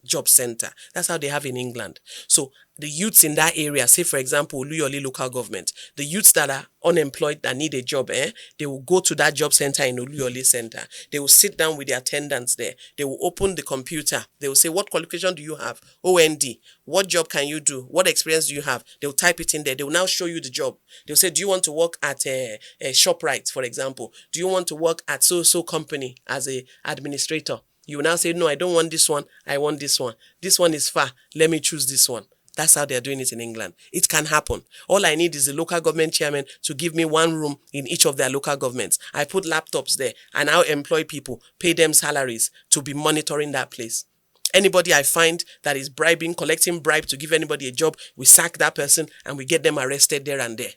job center. That's how they have in England. So the youths in that area, say for example, Oluyole local government, the youths that are unemployed that need a job, they will go to that job center in Oluyole center. They will sit down with the attendants there. They will open the computer. They will say, what qualification do you have? OND. What job can you do? What experience do you have? They will type it in there. They will now show you the job. They will say, do you want to work at a ShopRite, for example? Do you want to work at so company as a administrator? You will now say, no, I don't want this one. I want this one. This one is far. Let me choose this one. That's how they're doing it in England. It can happen. All I need is the local government chairman to give me one room in each of their local governments. I put laptops there and I'll employ people, pay them salaries to be monitoring that place. Anybody I find that is bribing, collecting bribe to give anybody a job, we sack that person and we get them arrested there and there.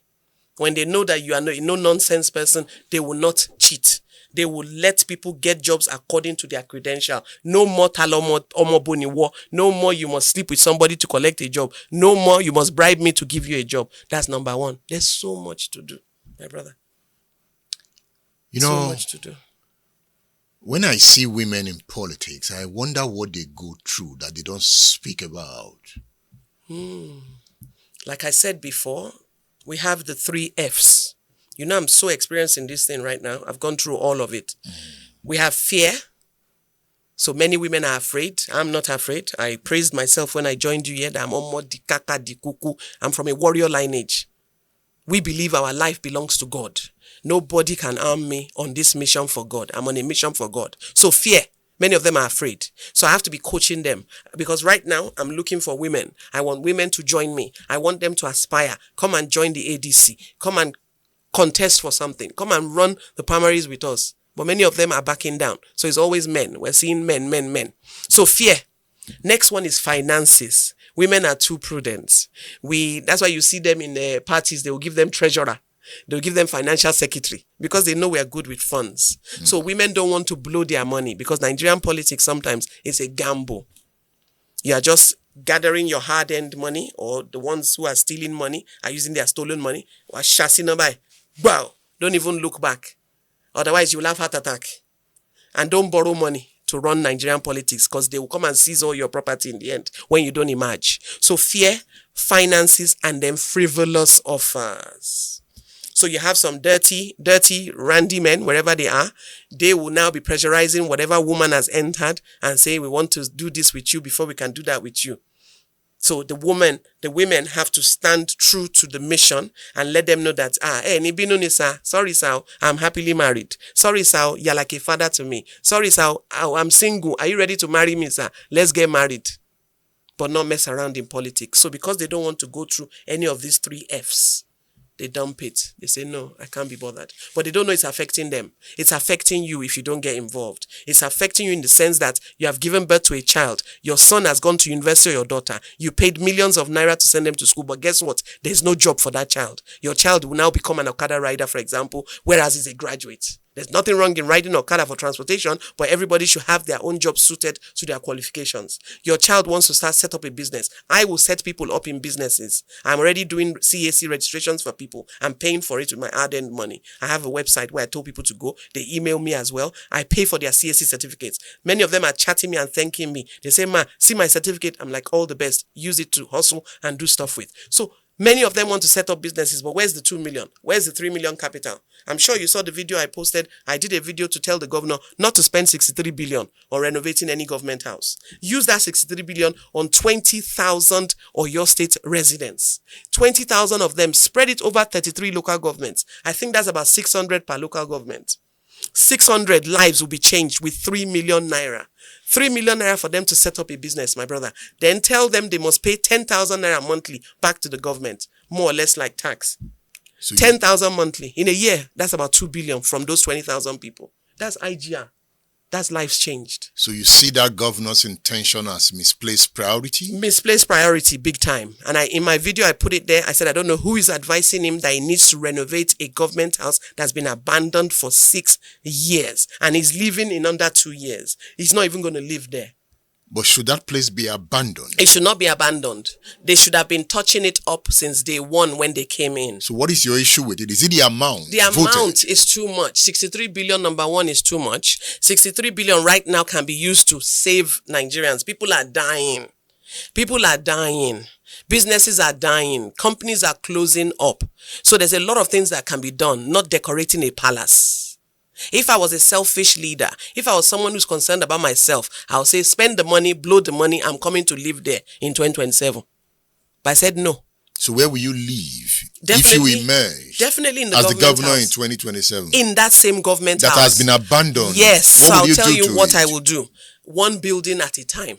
When they know that you are no nonsense person, they will not cheat. They will let people get jobs according to their credential. No more talomoboniwo. No more you must sleep with somebody to collect a job. No more you must bribe me to give you a job. That's number one. There's so much to do, my brother. So much to do. When I see women in politics, I wonder what they go through that they don't speak about. Like I said before, we have the 3 F's. You know, I'm so experienced in this thing right now. I've gone through all of it. We have fear. So many women are afraid. I'm not afraid. I praised myself when I joined you here that I'm Omo di Kaka di Kuku. I'm from a warrior lineage. We believe our life belongs to God. Nobody can harm me on this mission for God. I'm on a mission for God. So fear. Many of them are afraid. So I have to be coaching them. Because right now, I'm looking for women. I want women to join me. I want them to aspire. Come and join the ADC. Come and contest for something. Come and run the primaries with us. But many of them are backing down. So it's always men. We're seeing men. So fear. Next one is finances. Women are too prudent. That's why you see them in the parties. They will give them treasurer. They'll give them financial secretary because they know we are good with funds. So women don't want to blow their money because Nigerian politics sometimes is a gamble. You are just gathering your hard-earned money, or the ones who are stealing money are using their stolen money. Or chassis number. Wow, don't even look back. Otherwise, you'll have heart attack. And don't borrow money to run Nigerian politics because they will come and seize all your property in the end when you don't emerge. So fear, finances, and then frivolous offers. So you have some dirty, randy men, wherever they are. They will now be pressurizing whatever woman has entered and say, we want to do this with you before we can do that with you. So the women have to stand true to the mission and let them know that, sorry, sir, I'm happily married. Sorry, sir, you're like a father to me. Sorry, sir, I'm single. Are you ready to marry me, sir? Let's get married. But not mess around in politics. So because they don't want to go through any of these 3 F's, they dump it. They say, no, I can't be bothered. But they don't know it's affecting them. It's affecting you if you don't get involved. It's affecting you in the sense that you have given birth to a child. Your son has gone to university or your daughter. You paid millions of naira to send them to school. But guess what? There's no job for that child. Your child will now become an Okada rider, for example, whereas he's a graduate. There's nothing wrong in riding Okada for transportation, but everybody should have their own job suited to their set up a business. I will set people up in businesses. I'm already doing CAC registrations for people. I'm paying for it with my hard-earned money. I have a website where I told people to go. They email me as well. I pay for their CAC certificates. Many of them are chatting me and thanking me. They say, ma, see my certificate. I'm like, all the best. Use it to hustle and do stuff with. So many of them want to set up businesses, but where's the 2 million? Where's the 3 million capital? I'm sure you saw the video I posted. I did a video to tell the governor not to spend 63 billion on renovating any government house. Use that 63 billion on 20,000 Oyo State residents. 20,000 of them, spread it over 33 local governments. I think that's about 600 per local government. 600 lives will be changed with 3 million naira. 3 million naira for them to set up a business, my brother. Then tell them they must pay 10,000 naira monthly back to the government, more or less like tax. So 10,000 monthly. In a year, that's about 2 billion from those 20,000 people. That's IGR. That's lives changed. So you see that governor's intention as misplaced priority? Misplaced priority, big time. And in my video, I put it there. I said, I don't know who is advising him that he needs to renovate a government house that's been abandoned for 6 years. And he's living in under 2 years. He's not even going to live there. But should that place be abandoned? It should not be abandoned. They should have been touching it up since day one when they came in. So what is your issue with it? Is it the amount? The amount is too much. 63 billion, number one, is too much. 63 billion right now can be used to save Nigerians. People are dying. People are dying. Businesses are dying. Companies are closing up. So there's a lot of things that can be done, not decorating a palace. If I was a selfish leader, if I was someone who's concerned about myself, I'll say, spend the money, blow the money, I'm coming to live there in 2027. But I said no. So where will you live Definitely, if you emerge definitely in the as the governor house. In 2027? In that same government that house. Has been abandoned. Yes, so I'll tell you what I will will do. One building at a time.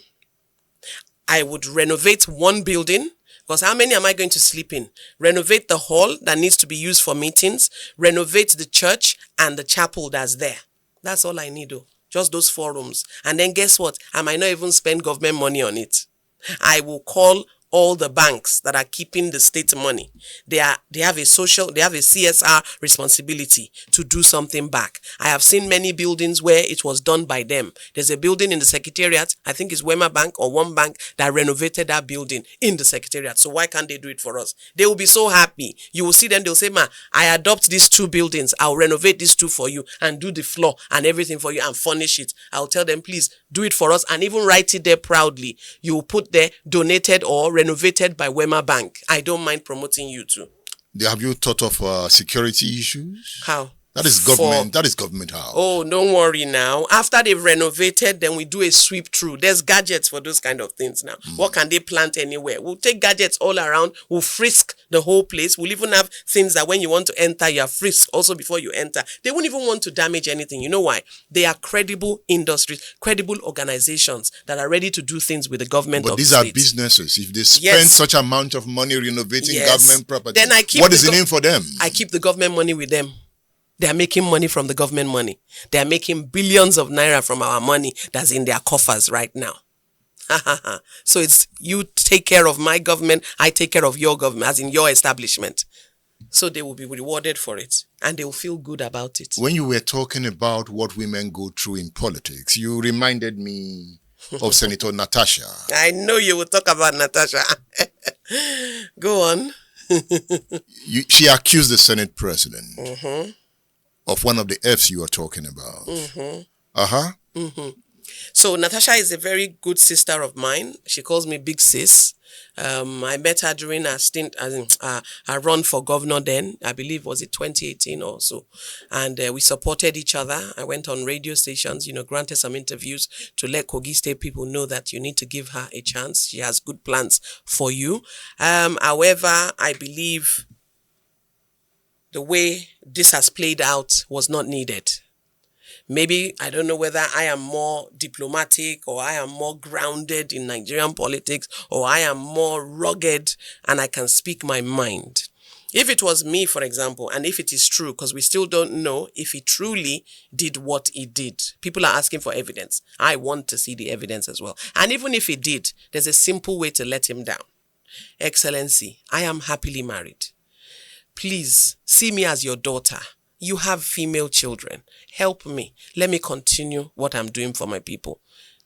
I would renovate one building. Because how many am I going to sleep in? Renovate the hall that needs to be used for meetings. Renovate the church and the chapel that's there. That's all I need, though. Just those 4 rooms. And then guess what? I might not even spend government money on it. I will call all the banks that are keeping the state money. They have a CSR responsibility to do something back. I have seen many buildings where it was done by them. There's a building in the secretariat, I think it's Wema Bank or one bank that renovated that building in the secretariat. So why can't they do it for us? They will be so happy. You will see them, they'll say, I adopt these 2 buildings. I'll renovate these 2 for you and do the floor and everything for you and furnish it. I'll tell them, please do it for us and even write it there proudly. You will put there donated or renovated by Wema Bank. I don't mind promoting you too. Have you thought of security issues? How? That is government. That is government house. Oh, don't worry now. After they've renovated, then we do a sweep through. There's gadgets for those kind of things now. What can they plant anywhere? We'll take gadgets all around. We'll frisk the whole place. We'll even have things that when you want to enter, you are frisked also before you enter. They won't even want to damage anything. You know why? They are credible industries, credible organizations that are ready to do things with the government. But these are businesses. If they spend such amount of money renovating government property, then what is it in for them? I keep the government money with them. They are making money from the government money. They are making billions of naira from our money that's in their coffers right now. So it's you take care of my government, I take care of your government, as in your establishment. So they will be rewarded for it and they will feel good about it. When you were talking about what women go through in politics, you reminded me of Senator Natasha. I know you will talk about Natasha. Go on. She accused the Senate president of one of the Fs you are talking about. So Natasha is a very good sister of mine. She calls me Big Sis. I met her during her stint, her run for governor then. I believe, was it 2018 or so? And we supported each other. I went on radio stations, granted some interviews to let Kogi State people know that you need to give her a chance. She has good plans for you. However, I believe the way this has played out was not needed. Maybe, I don't know whether I am more diplomatic or I am more grounded in Nigerian politics or I am more rugged and I can speak my mind. If it was me, for example, and if it is true, because we still don't know if he truly did what he did. People are asking for evidence. I want to see the evidence as well. And even if he did, there's a simple way to let him down. Excellency, I am happily married. Please, see me as your daughter. You have female children. Help me. Let me continue what I'm doing for my people.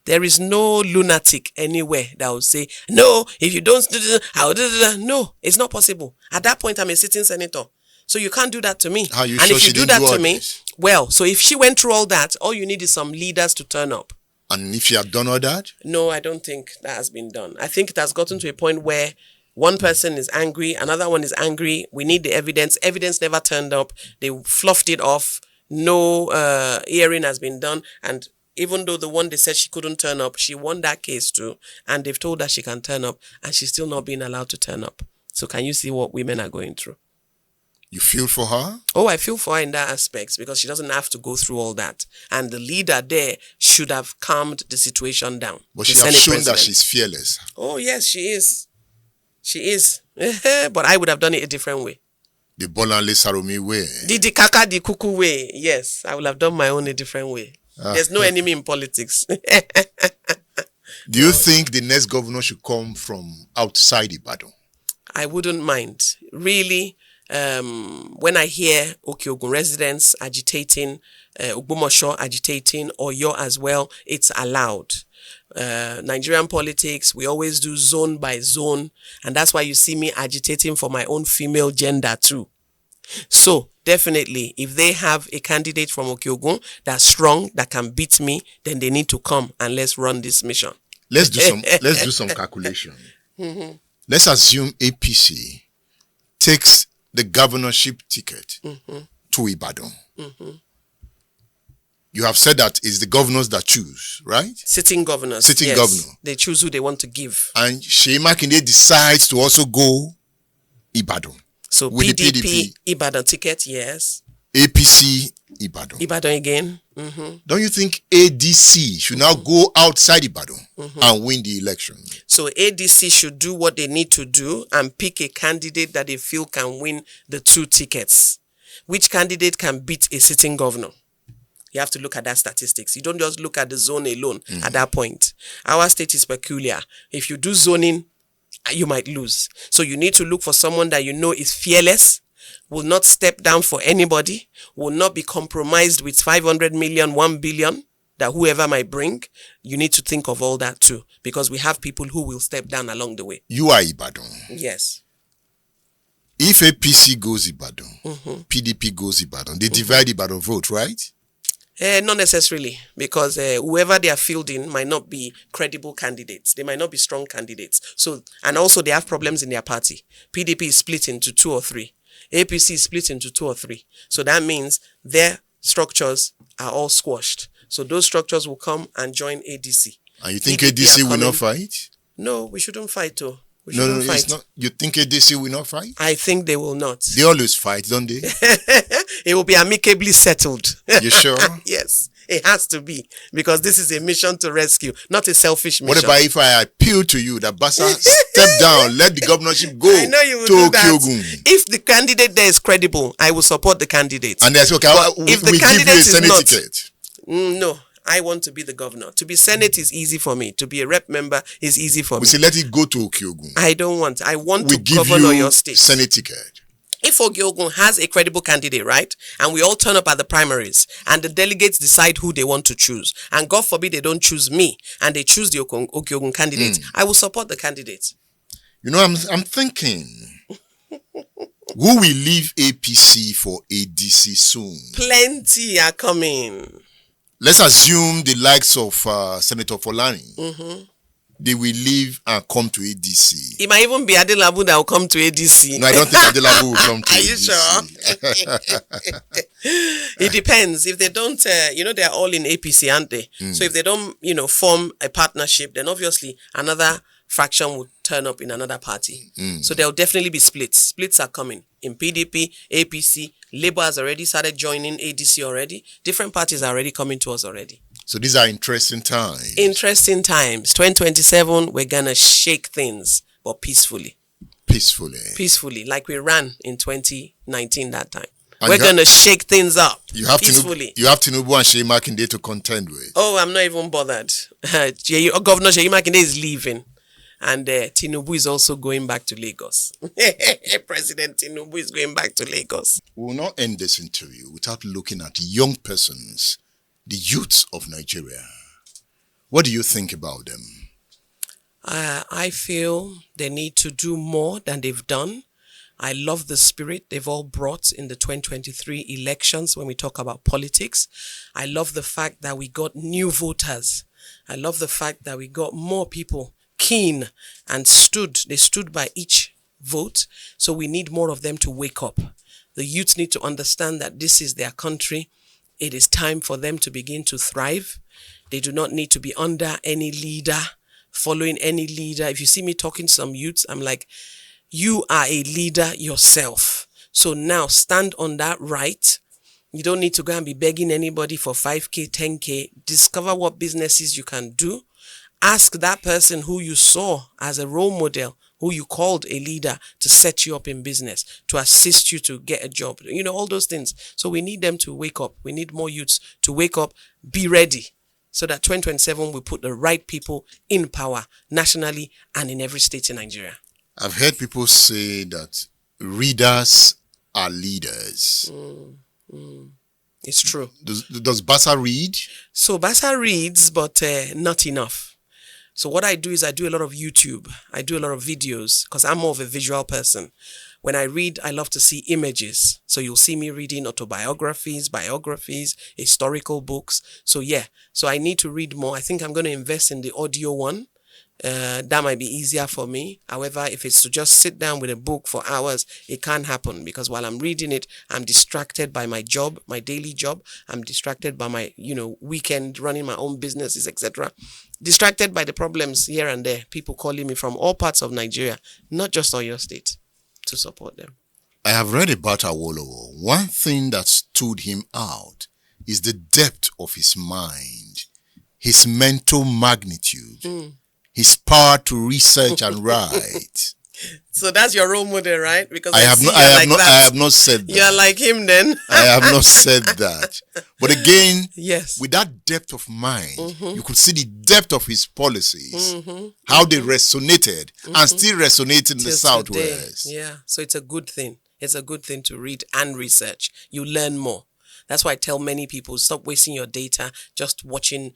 There is no lunatic anywhere that will say, no, if you don't do this, I'll do this. No, it's not possible. At that point, I'm a sitting senator. So you can't do that to me. Are you and sure if you she do didn't that do to me, well, so if she went through all that, all you need is some leaders to turn up. And if she had done all that? No, I don't think that has been done. I think it has gotten to a point where one person is angry, another one is angry. We need the evidence. Evidence never turned up. They fluffed it off. No hearing has been done. And even though the one they said she couldn't turn up, she won that case too. And they've told her she can turn up. And she's still not being allowed to turn up. So can you see what women are going through? You feel for her? Oh, I feel for her in that aspect because she doesn't have to go through all that. And the leader there should have calmed the situation down. But she has shown that she's fearless. Oh, yes, she is. She is. But I would have done it a different way. The Bolanle Sarumi way. The Kaka, the Kuku way. Yes, I would have done my own a different way. There's no enemy in politics. Do you think the next governor should come from outside Ibadan? I wouldn't mind. Really, when I hear Okiogun residents agitating, Ogbomoso agitating, Oyo as well, it's allowed. Nigerian politics, we always do zone by zone. And that's why you see me agitating for my own female gender too. So definitely, if they have a candidate from Okiogun that's strong, that can beat me, then they need to come and let's run this mission. Let's do some calculation. Let's assume APC takes the governorship ticket to Ibadan. You have said that it's the governors that choose, right? Sitting governors. Sitting governor. They choose who they want to give. And Seyi Makinde decides to also go Ibadan. So with PDP, the PDP, Ibadan ticket, yes. APC, Ibadan. Ibadan again. Don't you think ADC should now go outside Ibadan and win the election? So ADC should do what they need to do and pick a candidate that they feel can win the 2 tickets. Which candidate can beat a sitting governor? You have to look at that statistics. You don't just look at the zone alone at that point. Our state is peculiar. If you do zoning, you might lose. So you need to look for someone that you know is fearless, will not step down for anybody, will not be compromised with 500 million, 1 billion that whoever might bring. You need to think of all that too, because we have people who will step down along the way. You are Ibadan. Yes. If APC goes Ibadan, PDP goes Ibadan, they divide Ibadan vote, right? Not necessarily, because whoever they are fielding might not be credible candidates. They might not be strong candidates. So, and also they have problems in their party. PDP is split into 2 or 3. APC is split into 2 or 3. So that means their structures are all squashed. So those structures will come and join ADC. And you think ADC will not fight? No, we shouldn't fight too. No, it's not. You think ADC will not fight? I think they will not. They always fight, don't they? It will be amicably settled. You sure? Yes, it has to be, because this is a mission to rescue, not a selfish mission. What about if I appeal to you that BASA step down, let the governorship go I know you will to do that. Okiogun? If the candidate there is credible, I will support the candidate. And that's okay. If the we give you candidate a is Senate not, ticket. No, I want to be the governor. To be Senate is easy for me. To be a rep member is easy for me. We say let it go to Okiogun. I want We to give govern you Oyo State. Senate ticket. If Okiogun has a credible candidate, right, and we all turn up at the primaries, and the delegates decide who they want to choose, and God forbid they don't choose me, and they choose the Okiogun candidate, I will support the candidate. You know, I'm thinking, who will leave APC for ADC soon? Plenty are coming. Let's assume the likes of Senator Folani. They will leave and come to ADC. It might even be Adelabu that will come to ADC. No, I don't think Adelabu will come to Are ADC. you sure? It depends. If they don't, they're all in APC, aren't they? So if they don't, form a partnership, then obviously another fraction would turn up in another party. So there'll definitely be splits. Splits are coming in PDP, APC. Labour has already started joining ADC already. Different parties are already coming to us already. So these are interesting times. Interesting times. 2027, we're going to shake things, but peacefully. Peacefully, like we ran in 2019 that time. And we're going to shake things up peacefully. You have Tinubu and Seyi Makinde to contend with. Oh, I'm not even bothered. Governor Seyi Makinde is leaving. And Tinubu is also going back to Lagos. President Tinubu is going back to Lagos. We will not end this interview without looking at young persons, the youths of Nigeria. What do you think about them? I feel they need to do more than they've done. I love the spirit they've all brought in the 2023 elections when we talk about politics. I love the fact that we got new voters. I love the fact that we got more people keen and they stood by each vote. So we need more of them to wake up. The youth need to understand that this is their country. It is time for them to begin to thrive. They do not need to be under any leader, following any leader. If you see me talking to some youths, I'm like, you are a leader yourself. So now stand on that right. You don't need to go and be begging anybody for 5K, 10K. Discover what businesses you can do. Ask that person who you saw as a role model, who you called a leader, to set you up in business, to assist you to get a job, all those things. So we need them to wake up. We need more youths to wake up, be ready, so that 2027 we put the right people in power nationally and in every state in Nigeria. I've heard people say that readers are leaders. It's true. Does BASA read? So BASA reads, but not enough. So what I do is I do a lot of YouTube. I do a lot of videos because I'm more of a visual person. When I read, I love to see images. So you'll see me reading autobiographies, biographies, historical books. So yeah, so I need to read more. I think I'm going to invest in the audio one. That might be easier for me. However, if it's to just sit down with a book for hours, it can't happen because while I'm reading it, I'm distracted by my job, my daily job. I'm distracted by my, weekend running my own businesses, etc. Distracted by the problems here and there. People calling me from all parts of Nigeria, not just Oyo State, to support them. I have read about Awolowo. One thing that stood him out is the depth of his mind, his mental magnitude. His power to research and write. So that's your role model, right? Because I have not said that. You're like him then. I have not said that. But again, yes, with that depth of mind, you could see the depth of his policies, how they resonated and still resonate in the Southwest. Yeah, so it's a good thing. It's a good thing to read and research. You learn more. That's why I tell many people, stop wasting your data just watching,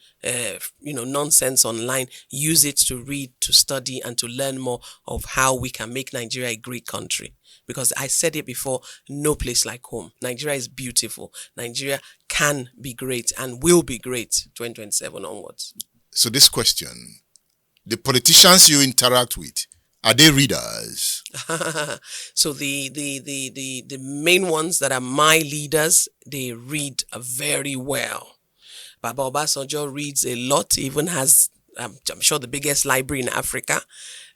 nonsense online. Use it to read, to study, and to learn more of how we can make Nigeria a great country. Because I said it before, no place like home. Nigeria is beautiful. Nigeria can be great and will be great 2027 onwards. So this question, the politicians you interact with, are they readers? So the main ones that are my leaders, they read very well. Baba Obasanjo reads a lot. He even has, I'm sure, the biggest library in Africa.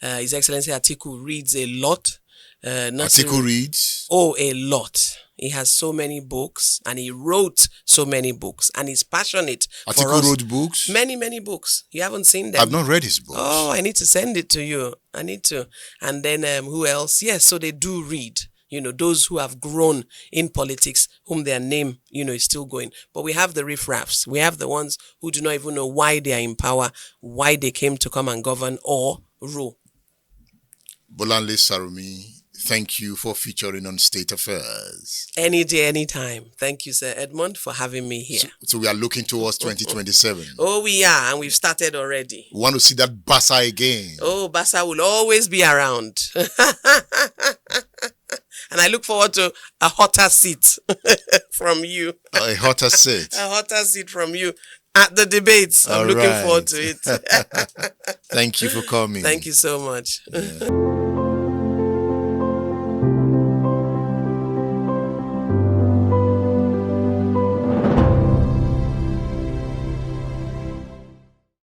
His Excellency Atiku reads a lot. Atiku reads? Oh, a lot. He has so many books and he wrote so many books and he's passionate. Atiku wrote books? Many, many books. You haven't seen them? I've not read his books. Oh, I need to send it to you. I need to. And then who else? Yes, so they do read. Those who have grown in politics, whom their name, is still going. But we have the riffraffs. We have the ones who do not even know why they are in power, why they came to come and govern or rule. Bolanle Sarumi, thank you for featuring on State Affairs. Any day, anytime. Thank you, Sir Edmund, for having me here. So we are looking towards 2027. Oh, we are, and we've started already. We want to see that BASA again. Oh, BASA will always be around. And I look forward to a hotter seat from you. A hotter seat. A hotter seat from you at the debates. I'm looking forward to it. Thank you for coming. Thank you so much. Yeah.